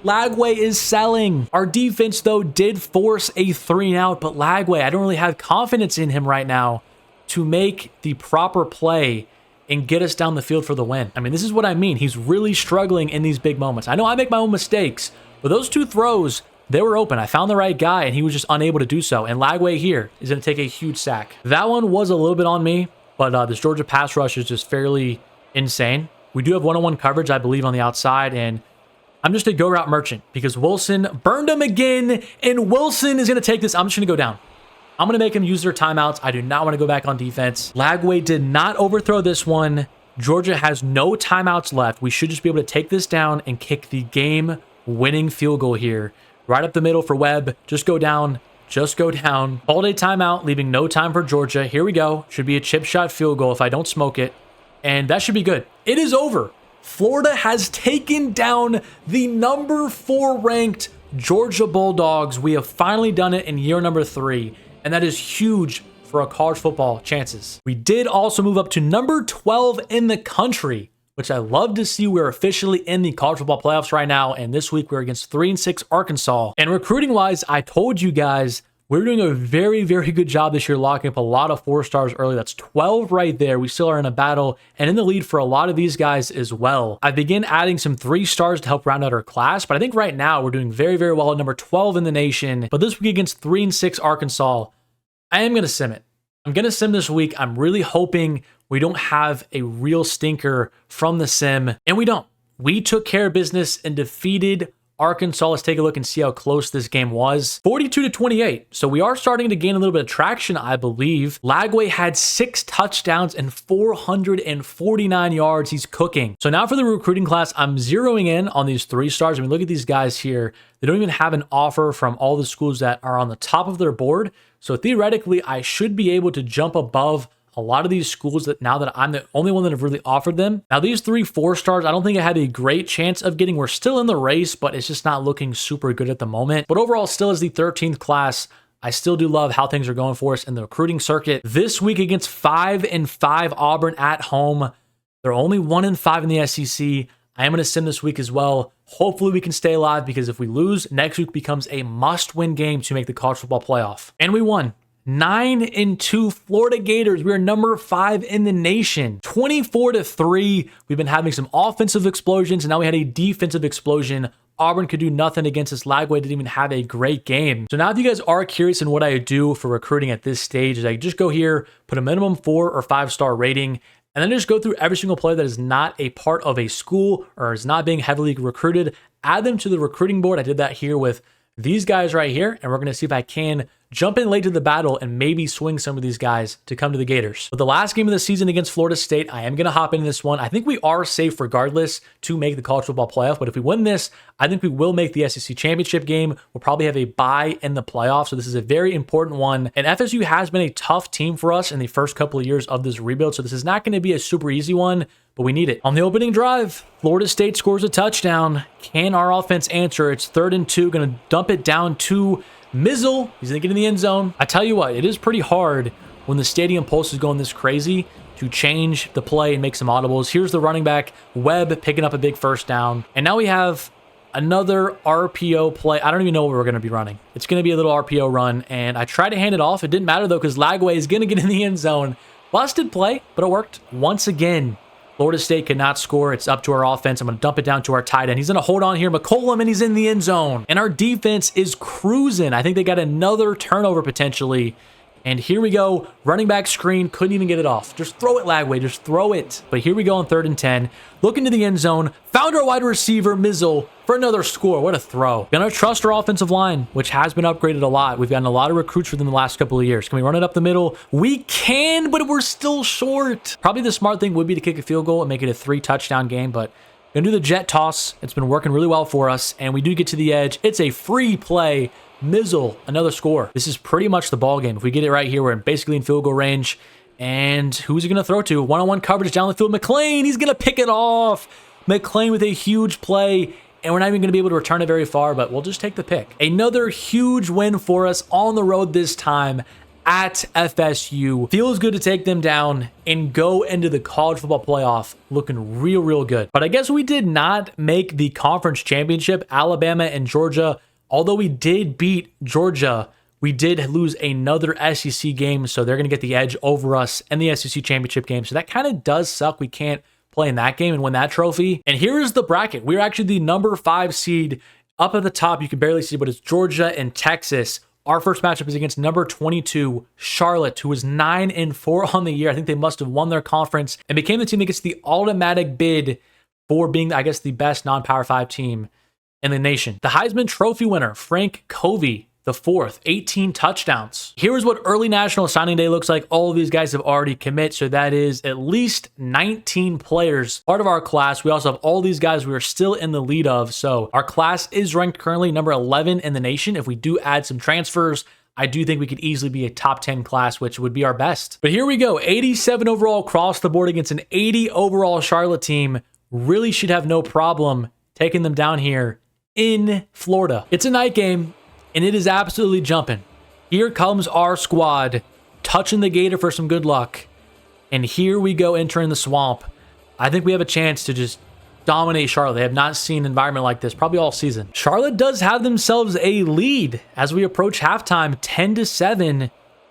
Lagway is selling. Our defense, though, did force a 3-and-out, but Lagway, I don't really have confidence in him right now to make the proper play and get us down the field for the win. I mean, this is what I mean. He's really struggling in these big moments. I know I make my own mistakes, but those 2 throws, they were open. I found the right guy, and he was just unable to do so. And Lagway here is going to take a huge sack. That one was a little bit on me, but this Georgia pass rush is just fairly insane. We do have one-on-one coverage, I believe, on the outside, and I'm just a go route merchant because Wilson burned him again, and Wilson is going to take this. I'm just going to go down. I'm going to make him use their timeouts. I do not want to go back on defense. Lagway did not overthrow this one. Georgia has no timeouts left. We should just be able to take this down and kick the game-winning field goal here. Right up the middle for Webb. Just go down. Just go down. All day timeout, leaving no time for Georgia. Here we go. Should be a chip shot field goal if I don't smoke it. And that should be good. It is over. Florida has taken down the number 4 ranked Georgia Bulldogs. We have finally done it in year number 3. And that is huge for our college football chances. We did also move up to number 12 in the country, which I love to see. We're officially in the college football playoffs right now. And this week we're against 3-6 Arkansas. And recruiting wise, I told you guys, we're doing a very, very good job this year locking up a lot of 4 stars early. That's 12 right there. We still are in a battle and in the lead for a lot of these guys as well. I begin adding some 3 stars to help round out our class, but I think right now we're doing very, very well at number 12 in the nation. But this week against 3-6 Arkansas, I am going to sim it. I'm going to sim this week. I'm really hoping we don't have a real stinker from the sim, and we don't. We took care of business and defeated Arkansas. Let's take a look and see how close this game was. 42-28. So we are starting to gain a little bit of traction, I believe. Lagway had 6 touchdowns and 449 yards. He's cooking. So now for the recruiting class, I'm zeroing in on these 3 stars. I mean, look at these guys here. They don't even have an offer from all the schools that are on the top of their board. So theoretically, I should be able to jump above a lot of these schools that now that I'm the only one that have really offered them. Now, these 3 4-stars, I don't think I had a great chance of getting. We're still in the race, but it's just not looking super good at the moment. But overall, still as the 13th class, I still do love how things are going for us in the recruiting circuit. This week against 5-5 Auburn at home. They're only 1-5 in the SEC. I am going to sim this week as well. Hopefully we can stay alive because if we lose, next week becomes a must-win game to make the college football playoff. And we won. 9-2 Florida Gators. We are number 5 in the nation. 24-3. We've been having some offensive explosions, and now we had a defensive explosion. Auburn could do nothing against us. Lagway didn't even have a great game. So now if you guys are curious in what I do for recruiting at this stage, is I just go here, put a minimum 4 or 5-star rating, and then just go through every single player that is not a part of a school or is not being heavily recruited, add them to the recruiting board. I did that here with these guys right here, and we're going to see if I can jump in late to the battle and maybe swing some of these guys to come to the Gators. But the last game of the season against Florida State, I am going to hop into this one. I think we are safe regardless to make the college football playoff, but if we win this, I think we will make the SEC championship game. We'll probably have a bye in the playoff, so this is a very important one. And FSU has been a tough team for us in the first couple of years of this rebuild, so this is not going to be a super easy one, but we need it. On the opening drive, Florida State scores a touchdown. Can our offense answer? It's 3rd and 2, going to dump it down to Mizzle. He's going to get in the end zone. I tell you what, it is pretty hard when the stadium pulse is going this crazy to change the play and make some audibles. Here's the running back, Webb, picking up a big first down. And now we have another RPO play. I don't even know what we're going to be running. It's going to be a little RPO run, and I tried to hand it off. It didn't matter, though, because Lagway is going to get in the end zone. Busted play, but it worked. Once again, Florida State could not score. It's up to our offense. I'm going to dump it down to our tight end. He's going to hold on here. McCollum, and he's in the end zone. And our defense is cruising. I think they got another turnover potentially. And here we go. Running back screen. Couldn't even get it off. Just throw it, Lagway. Just throw it. But here we go on 3rd and 10. Look into the end zone. Found our wide receiver, Mizzle, for another score. What a throw. Gonna trust our offensive line, which has been upgraded a lot. We've gotten a lot of recruits within the last couple of years. Can we run it up the middle? We can, but we're still short. Probably the smart thing would be to kick a field goal and make it a 3-touchdown game, but gonna do the jet toss. It's been working really well for us, and we do get to the edge. It's a free play. Mizzle, another score. This is pretty much the ball game. If we get it right here, we're basically in field goal range. And who's he going to throw to? One-on-one coverage down the field. McClain, he's going to pick it off. McClain with a huge play. And we're not even going to be able to return it very far, but we'll just take the pick. Another huge win for us on the road this time at FSU. Feels good to take them down and go into the college football playoff looking real, real good. But I guess we did not make the conference championship. Alabama and Georgia, although we did beat Georgia, we did lose another SEC game, so they're going to get the edge over us in the SEC championship game. So that kind of does suck. We can't play in that game and win that trophy. And here is the bracket. We're actually the number 5 seed up at the top. You can barely see, but it's Georgia and Texas Our first matchup is against number 22, Charlotte, who was 9-4 on the year. I think they must have won their conference and became the team that gets the automatic bid for being, I guess, the best non-Power 5 team in the nation. The Heisman Trophy winner, Frank Covey, the fourth, 18 touchdowns. Here's what early National Signing Day looks like. All of these guys have already commit, so that is at least 19 players part of our class. We also have all these guys we are still in the lead of, so our class is ranked currently number 11 in the nation. If we do add some transfers, I do think we could easily be a top 10 class, which would be our best. But here we go, 87 overall across the board against an 80 overall Charlotte team. Really should have no problem taking them down here in Florida. It's a night game, and it is absolutely jumping. Here comes our squad, touching the Gator for some good luck. And here we go entering the swamp. I think we have a chance to just dominate Charlotte. They have not seen an environment like this probably all season. Charlotte does have themselves a lead as we approach halftime, 10-7.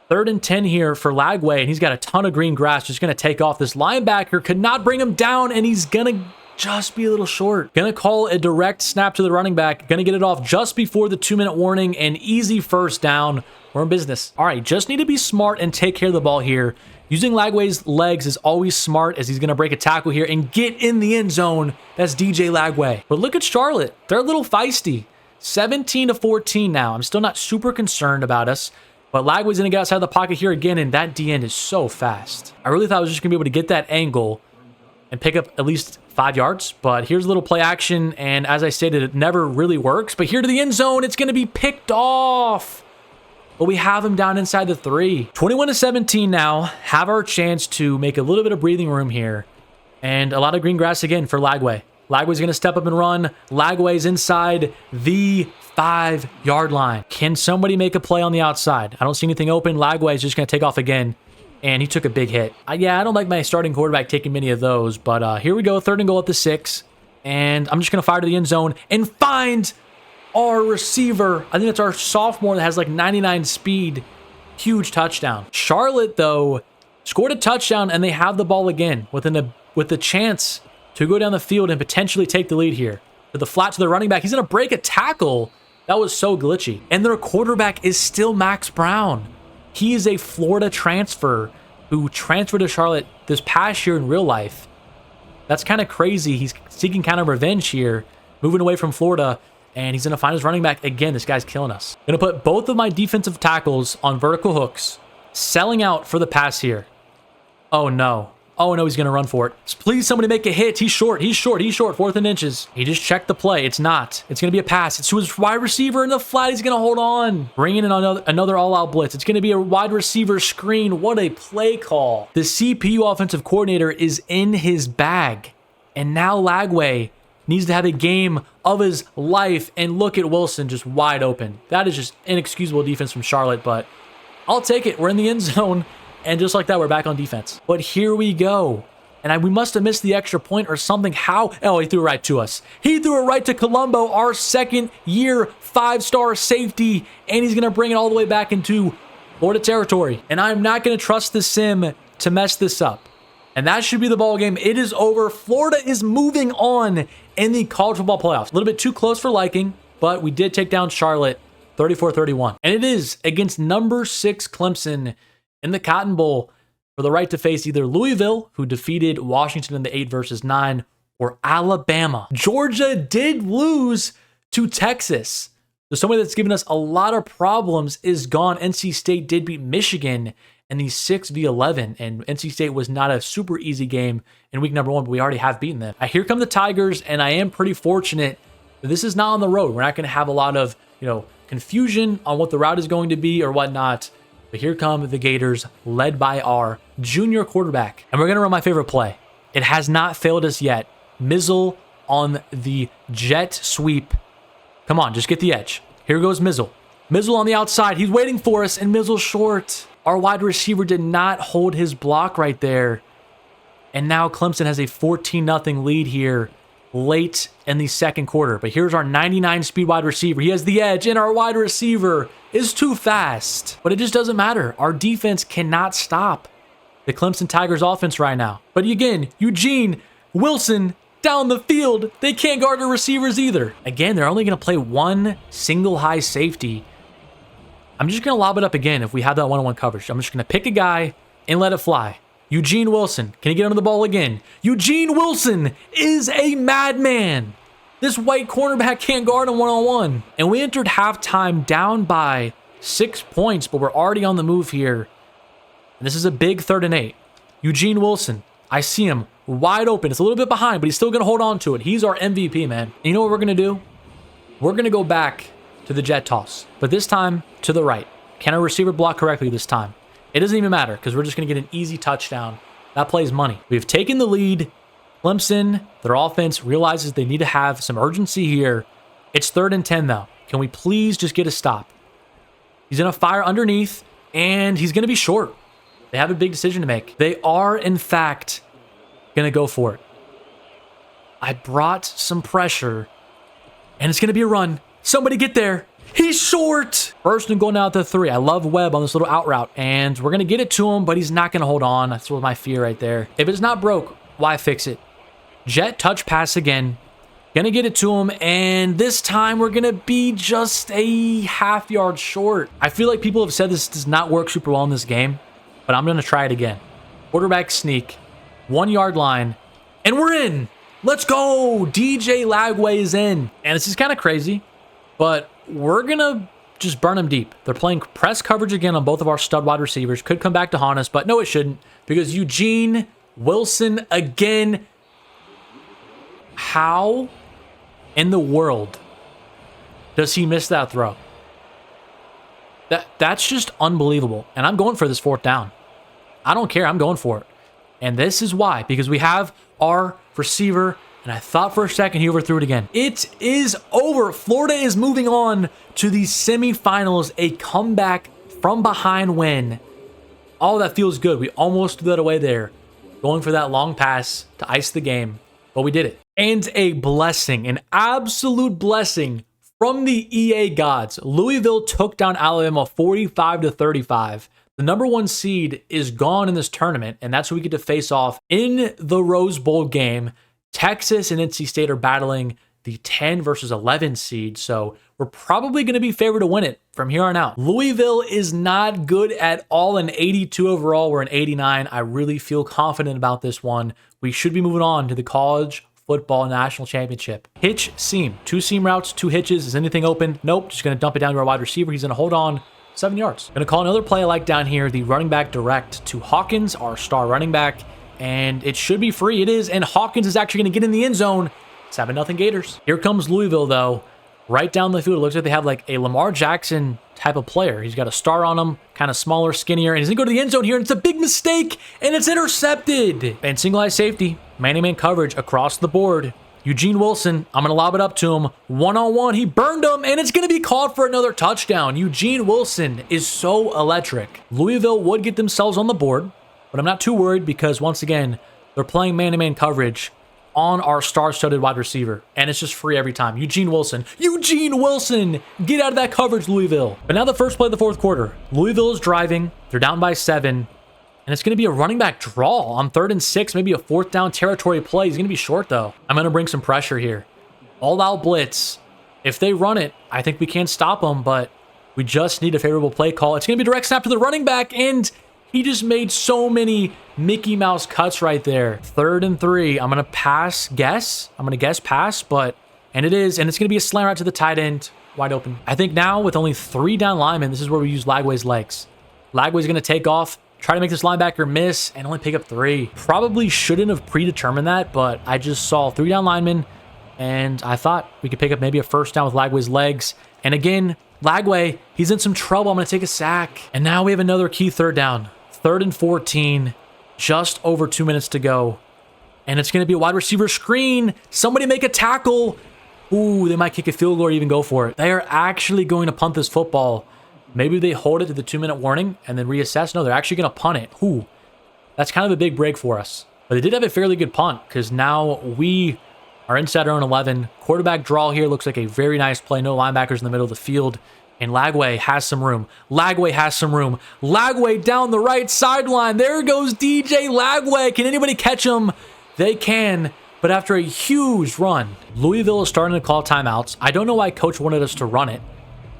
3rd and 10 here for Lagway, and he's got a ton of green grass. Just going to take off. This linebacker could not bring him down, and he's going to just be a little short. Gonna call a direct snap to the running back. Gonna get it off just before the 2-minute warning. An easy first down. We're in business. All right, just need to be smart and take care of the ball here. Using Lagway's legs is always smart as he's gonna break a tackle here and get in the end zone. That's DJ Lagway. But look at Charlotte. They're a little feisty. 17-14 now. I'm still not super concerned about us, but Lagway's gonna get outside the pocket here again, and that D end is so fast. I really thought I was just gonna be able to get that angle and pick up at least 5 yards, but here's a little play action, and as I stated, it never really works. But here to the end zone, it's going to be picked off. But we have him down inside the 3. 21-17 now. Have our chance to make a little bit of breathing room here. And a lot of green grass again for Lagway. Lagway's going to step up and run. Lagway's inside the 5-yard line. Can somebody make a play on the outside? I don't see anything open. Lagway's just going to take off again. And he took a big hit. Yeah, I don't like my starting quarterback taking many of those, but here we go, 3rd and goal at the 6. And I'm just going to fire to the end zone and find our receiver. I think it's our sophomore that has like 99 speed. Huge touchdown. Charlotte, though, scored a touchdown, and they have the ball again with the chance to go down the field and potentially take the lead here. To the flat to the running back. He's going to break a tackle. That was so glitchy. And their quarterback is still Max Brown. He is a Florida transfer who transferred to Charlotte this past year in real life. That's kind of crazy. He's seeking kind of revenge here, moving away from Florida, and he's going to find his running back again. This guy's killing us. Going to put both of my defensive tackles on vertical hooks, selling out for the pass here. Oh, no. Oh, no, he's going to run for it. Please, somebody make a hit. He's short. He's short. He's short. 4th and inches. He just checked the play. It's not. It's going to be a pass. It's to his wide receiver in the flat. He's going to hold on. Bringing in another all-out blitz. It's going to be a wide receiver screen. What a play call. The CPU offensive coordinator is in his bag. And now Lagway needs to have a game of his life. And look at Wilson just wide open. That is just inexcusable defense from Charlotte, but I'll take it. We're in the end zone. And just like that, we're back on defense. But here we go. And we must have missed the extra point or something. How? Oh, he threw it right to us. He threw it right to Colombo, our 2nd-year 5-star safety. And he's going to bring it all the way back into Florida territory. And I'm not going to trust the sim to mess this up. And that should be the ball game. It is over. Florida is moving on in the college football playoffs. A little bit too close for liking, but we did take down Charlotte 34-31. And it is against number 6 Clemson in the Cotton Bowl for the right to face either Louisville, who defeated Washington in the 8-9, or Alabama. Georgia did lose to Texas. So somebody that's given us a lot of problems is gone. NC State did beat Michigan in the 6-11, and NC State was not a super easy game in week number 1, but we already have beaten them. Here come the Tigers, and I am pretty fortunate that this is not on the road. We're not going to have a lot of, confusion on what the route is going to be or whatnot. But here come the Gators, led by our junior quarterback. And we're going to run my favorite play. It has not failed us yet. Mizzle on the jet sweep. Come on, just get the edge. Here goes Mizzle. Mizzle on the outside. He's waiting for us, and Mizzle's short. Our wide receiver did not hold his block right there. And now Clemson has a 14-0 lead here late in the 2nd quarter. But here's our 99 speed wide receiver. He has the edge, and our wide receiver is too fast. But it just doesn't matter. Our defense cannot stop the Clemson Tigers offense right now. But again, Eugene, Wilson, down the field. They can't guard their receivers either. Again, they're only going to play one single high safety. I'm just going to lob it up again if we have that one-on-one coverage. I'm just going to pick a guy and let it fly. Eugene Wilson. Can he get under the ball again? Eugene Wilson is a madman. This white cornerback can't guard him one-on-one. And we entered halftime down by 6 points, but we're already on the move here. And this is a big 3rd and 8. Eugene Wilson. I see him wide open. It's a little bit behind, but he's still going to hold on to it. He's our MVP, man. And you know what we're going to do? We're going to go back to the jet toss, but this time to the right. Can our receiver block correctly this time? It doesn't even matter because we're just going to get an easy touchdown. That plays money. We've taken the lead. Clemson, their offense, realizes they need to have some urgency here. It's 3rd and 10, though. Can we please just get a stop? He's going to fire underneath, and he's going to be short. They have a big decision to make. They are, in fact, going to go for it. I brought some pressure, and it's going to be a run. Somebody get there. He's short. First and going out to 3. I love Webb on this little out route, and we're going to get it to him, but he's not going to hold on. That's what my fear right there. If it's not broke, why fix it? Jet touch pass again. Gonna get it to him, and this time we're gonna be just a half yard short. I feel like people have said this does not work super well in this game, but I'm gonna try it again. Quarterback sneak, 1 yard line, and we're in. Let's go. DJ Lagway is in. And this is kind of crazy, but we're gonna just burn them deep. They're playing press coverage again on both of our stud wide receivers. Could come back to haunt us, but no, it shouldn't, because Eugene Wilson again. How in the world does he miss that throw? That's just unbelievable. And I'm going for this 4th down. I don't care. I'm going for it. And this is why. Because we have our receiver, and I thought for a second he overthrew it again. It is over. Florida is moving on to the semifinals. A comeback from behind win. Oh, that feels good. We almost threw that away there. Going for that long pass to ice the game. But we did it. And a blessing, an absolute blessing from the EA gods. Louisville took down Alabama 45-35. The number 1 seed is gone in this tournament, and that's who we get to face off in the Rose Bowl game. Texas and NC State are battling the 10 versus 11 seed, so we're probably going to be favored to win it from here on out. Louisville is not good at all. An 82 overall. We're an 89. I really feel confident about this one. We should be moving on to the college football national championship. Hitch seam. 2 seam routes, 2 hitches. Is anything open? Nope. Just going to dump it down to our wide receiver. He's going to hold on 7 yards. Going to call another play I like down here. The running back direct to Hawkins, our star running back. And it should be free. It is. And Hawkins is actually going to get in the end zone. 7-0 Gators. Here comes Louisville, though. Right down the field. It looks like they have like a Lamar Jackson type of player. He's got a star on him, kind of smaller, skinnier, and he's going to go to the end zone here, and it's a big mistake, and it's intercepted. And single eye safety, man-to-man coverage across the board. Eugene Wilson, I'm going to lob it up to him. One-on-one, he burned him, and it's going to be called for another touchdown. Eugene Wilson is so electric. Louisville would get themselves on the board, but I'm not too worried because, once again, they're playing man-to-man coverage on our star-studded wide receiver, and it's just free every time. Eugene Wilson, get out of that coverage, Louisville. But now the first play of the 4th quarter. Louisville is driving. They're down by 7, and it's going to be a running back draw on 3rd and 6, maybe a 4th down territory play. He's going to be short, though. I'm going to bring some pressure here. All-out blitz. If they run it, I think we can't stop them, but we just need a favorable play call. It's going to be a direct snap to the running back, and he just made so many Mickey Mouse cuts right there. 3rd and 3. I'm going to guess pass, and it is. And it's going to be a slant right to the tight end. Wide open. I think now with only 3 down linemen, this is where we use Lagway's legs. Lagway's going to take off, try to make this linebacker miss, and only pick up 3. Probably shouldn't have predetermined that, but I just saw 3 down linemen, and I thought we could pick up maybe a 1st down with Lagway's legs. And again, Lagway, he's in some trouble. I'm going to take a sack. And now we have another key 3rd down. 3rd and 14, just over 2 minutes to go. And it's going to be a wide receiver screen. Somebody make a tackle. Ooh, they might kick a field goal or even go for it. They are actually going to punt this football. Maybe they hold it to the 2-minute warning and then reassess. No, they're actually going to punt it. Ooh, that's kind of a big break for us. But they did have a fairly good punt because now we are inside our own 11. Quarterback draw here looks like a very nice play. No linebackers in the middle of the field. And Lagway has some room. Lagway down the right sideline. There goes DJ Lagway. Can anybody catch him? They can. But after a huge run, Louisville is starting to call timeouts. I don't know why coach wanted us to run it.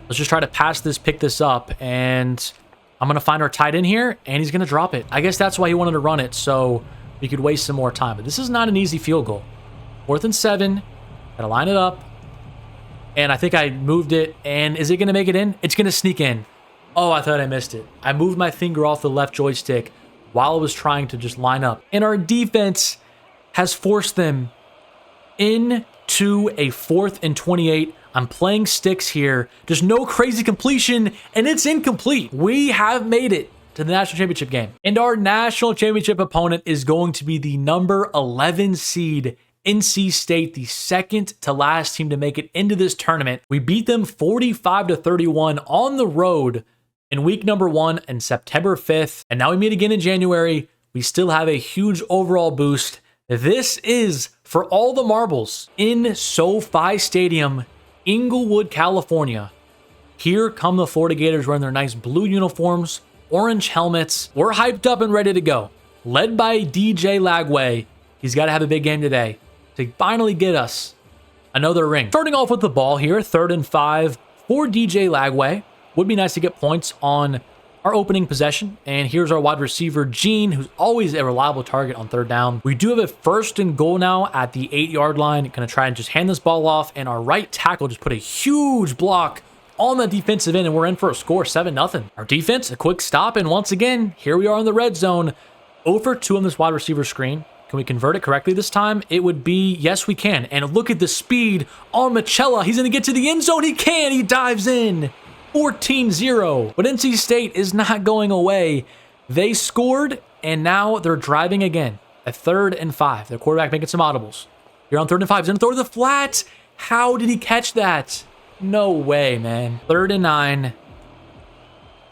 Let's just try to pass this, pick this up, and I'm going to find our tight end here, and he's going to drop it. I guess that's why he wanted to run it, so we could waste some more time. But this is not an easy field goal. 4th and 7. Got to line it up. And I think I moved it, and is it going to make it in? It's going to sneak in. Oh, I thought I missed it. I moved my finger off the left joystick while I was trying to just line up. And our defense has forced them into a 4th and 28. I'm playing sticks here. There's no crazy completion, and it's incomplete. We have made it to the national championship game. And our national championship opponent is going to be the number 11 seed NC State, the second to last team to make it into this tournament. We beat them 45-31 on the road in week number 1 and September 5th. And now we meet again in January. We still have a huge overall boost. This is for all the marbles in SoFi Stadium, Inglewood, California. Here come the Florida Gators wearing their nice blue uniforms, orange helmets. We're hyped up and ready to go. Led by DJ Lagway. He's got to have a big game today to finally get us another ring. Starting off with the ball here, 3rd and 5 for DJ Lagway. Would be nice to get points on our opening possession. And here's our wide receiver, Gene, who's always a reliable target on 3rd down. We do have a 1st and goal now at the 8-yard line. Going to try and just hand this ball off. And our right tackle just put a huge block on the defensive end, and we're in for a score, 7-0. Our defense, a quick stop, and once again, here we are in the red zone. 0 for 2 on this wide receiver screen. Can we convert it correctly this time? It would be, yes, we can. And look at the speed on Michella. He's going to get to the end zone. He can. He dives in. 14-0. But NC State is not going away. They scored, and now they're driving again at 3rd and 5. Their quarterback making some audibles. Here on 3rd and 5. He's going to throw to the flat. How did he catch that? No way, man. 3rd and 9.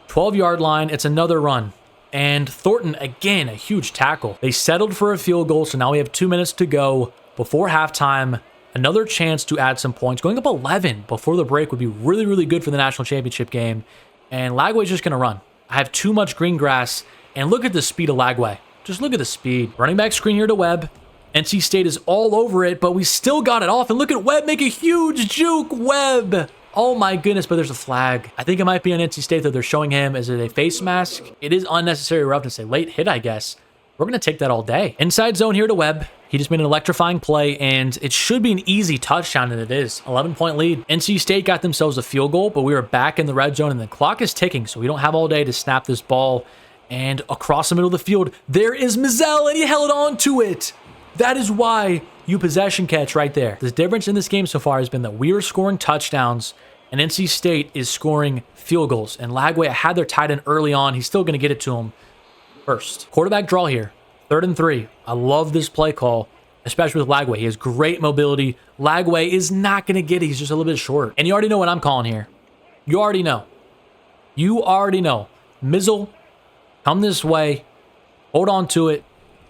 12-yard line. It's another run. And Thornton, again, a huge tackle. They settled for a field goal, so now we have 2 minutes to go before halftime. Another chance to add some points. Going up 11 before the break would be really, really good for the national championship game. And Lagway's just going to run. I have too much green grass. And look at the speed of Lagway. Just look at the speed. Running back screen here to Webb. NC State is all over it, but we still got it off. And look at Webb make a huge juke. Webb. Oh my goodness, but there's a flag. I think it might be on NC State, though. They're showing him as a face mask. It is unnecessary roughness, a late hit, I guess. We're going to take that all day. Inside zone here to Webb. He just made an electrifying play, and it should be an easy touchdown, and it is. 11-point lead. NC State got themselves a field goal, but we are back in the red zone, and the clock is ticking, so we don't have all day to snap this ball. And across the middle of the field, there is Mizell, and he held on to it. That is why you possession catch right there. The difference in this game so far has been that we are scoring touchdowns, and NC State is scoring field goals. And Lagway had their tight end early on. He's still going to get it to him first. Quarterback draw here. 3rd and 3. I love this play call, especially with Lagway. He has great mobility. Lagway is not going to get it. He's just a little bit short. And you already know what I'm calling here. You already know. You already know. Mizzle, come this way. Hold on to it.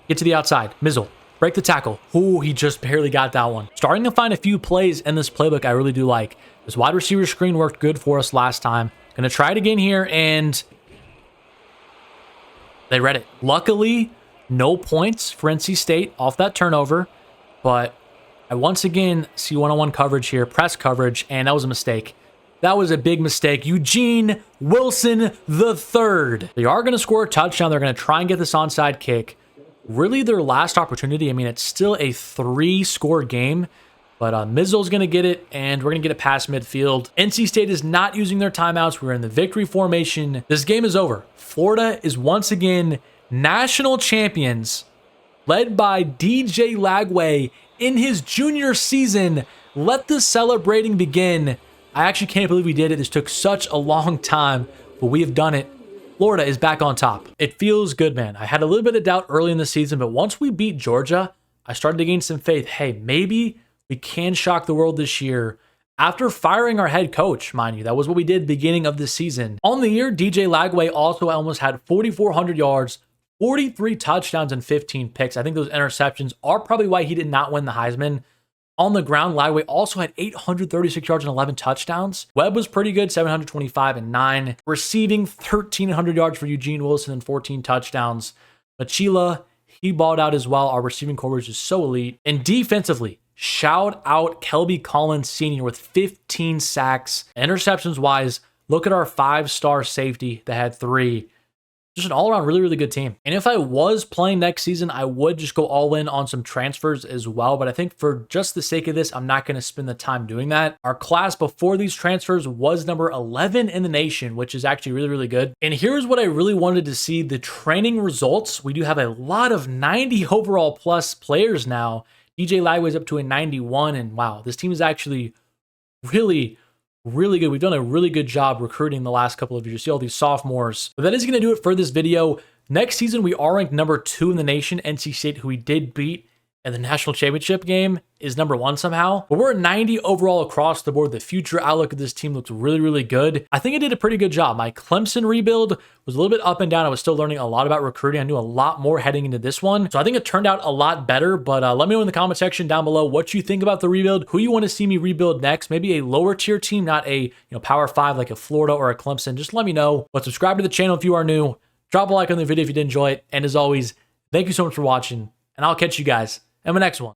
Get to the outside. Mizzle, break the tackle. Ooh, he just barely got that one. Starting to find a few plays in this playbook I really do like. This wide receiver screen worked good for us last time. Gonna try it again here, and they read it. Luckily, no points for NC State off that turnover, but I once again see one-on-one coverage here, press coverage, and that was a mistake. That was a big mistake. Eugene Wilson III. They are going to score a touchdown. They're going to try and get this onside kick. Really their last opportunity. I mean, it's still a 3-score game, but Mizzle's going to get it, and we're going to get it past midfield. NC State is not using their timeouts. We're in the victory formation. This game is over. Florida is once again national champions, led by DJ Lagway in his junior season. Let the celebrating begin. I actually can't believe we did it. This took such a long time, but we have done it. Florida is back on top. It feels good, man. I had a little bit of doubt early in the season, but once we beat Georgia, I started to gain some faith. Hey, maybe we can shock the world this year. After firing our head coach, mind you, that was what we did at the beginning of the season. On the year, DJ Lagway also almost had 4,400 yards, 43 touchdowns, and 15 picks. I think those interceptions are probably why he did not win the Heisman. On the ground, Lagway also had 836 yards and 11 touchdowns. Webb was pretty good, 725 and 9. Receiving 1,300 yards for Eugene Wilson and 14 touchdowns. Machila, he balled out as well. Our receiving coverage is so elite. And defensively, Shout out Kelby Collins Sr. with 15 sacks. Interceptions wise, look at our 5-star safety that had 3. Just an all-around really, really good team. And if I was playing next season, I would just go all in on some transfers as well. But I think for just the sake of this, I'm not going to spend the time doing that. Our class before these transfers was number 11 in the nation, which is actually really, really good. And here's what I really wanted to see, the training results. We do have a lot of 90 overall plus players now. DJ Lagway's up to a 91. And wow, this team is actually really good. We've done a really good job recruiting the last couple of years. You see all these sophomores. But that is going to do it for this video. Next season, we are ranked number 2 in the nation. NC State, who we did beat in the national championship game, is number 1 somehow. But we're at 90 overall across the board. The future outlook of this team looks really, really good. I think I did a pretty good job. My Clemson rebuild was a little bit up and down. I was still learning a lot about recruiting. I knew a lot more heading into this one. So I think it turned out a lot better. But let me know in the comment section down below what you think about the rebuild, who you want to see me rebuild next. Maybe a lower tier team, not a Power 5 like a Florida or a Clemson. Just let me know. But subscribe to the channel if you are new. Drop a like on the video if you did enjoy it. And as always, thank you so much for watching. And I'll catch you guys in the next one.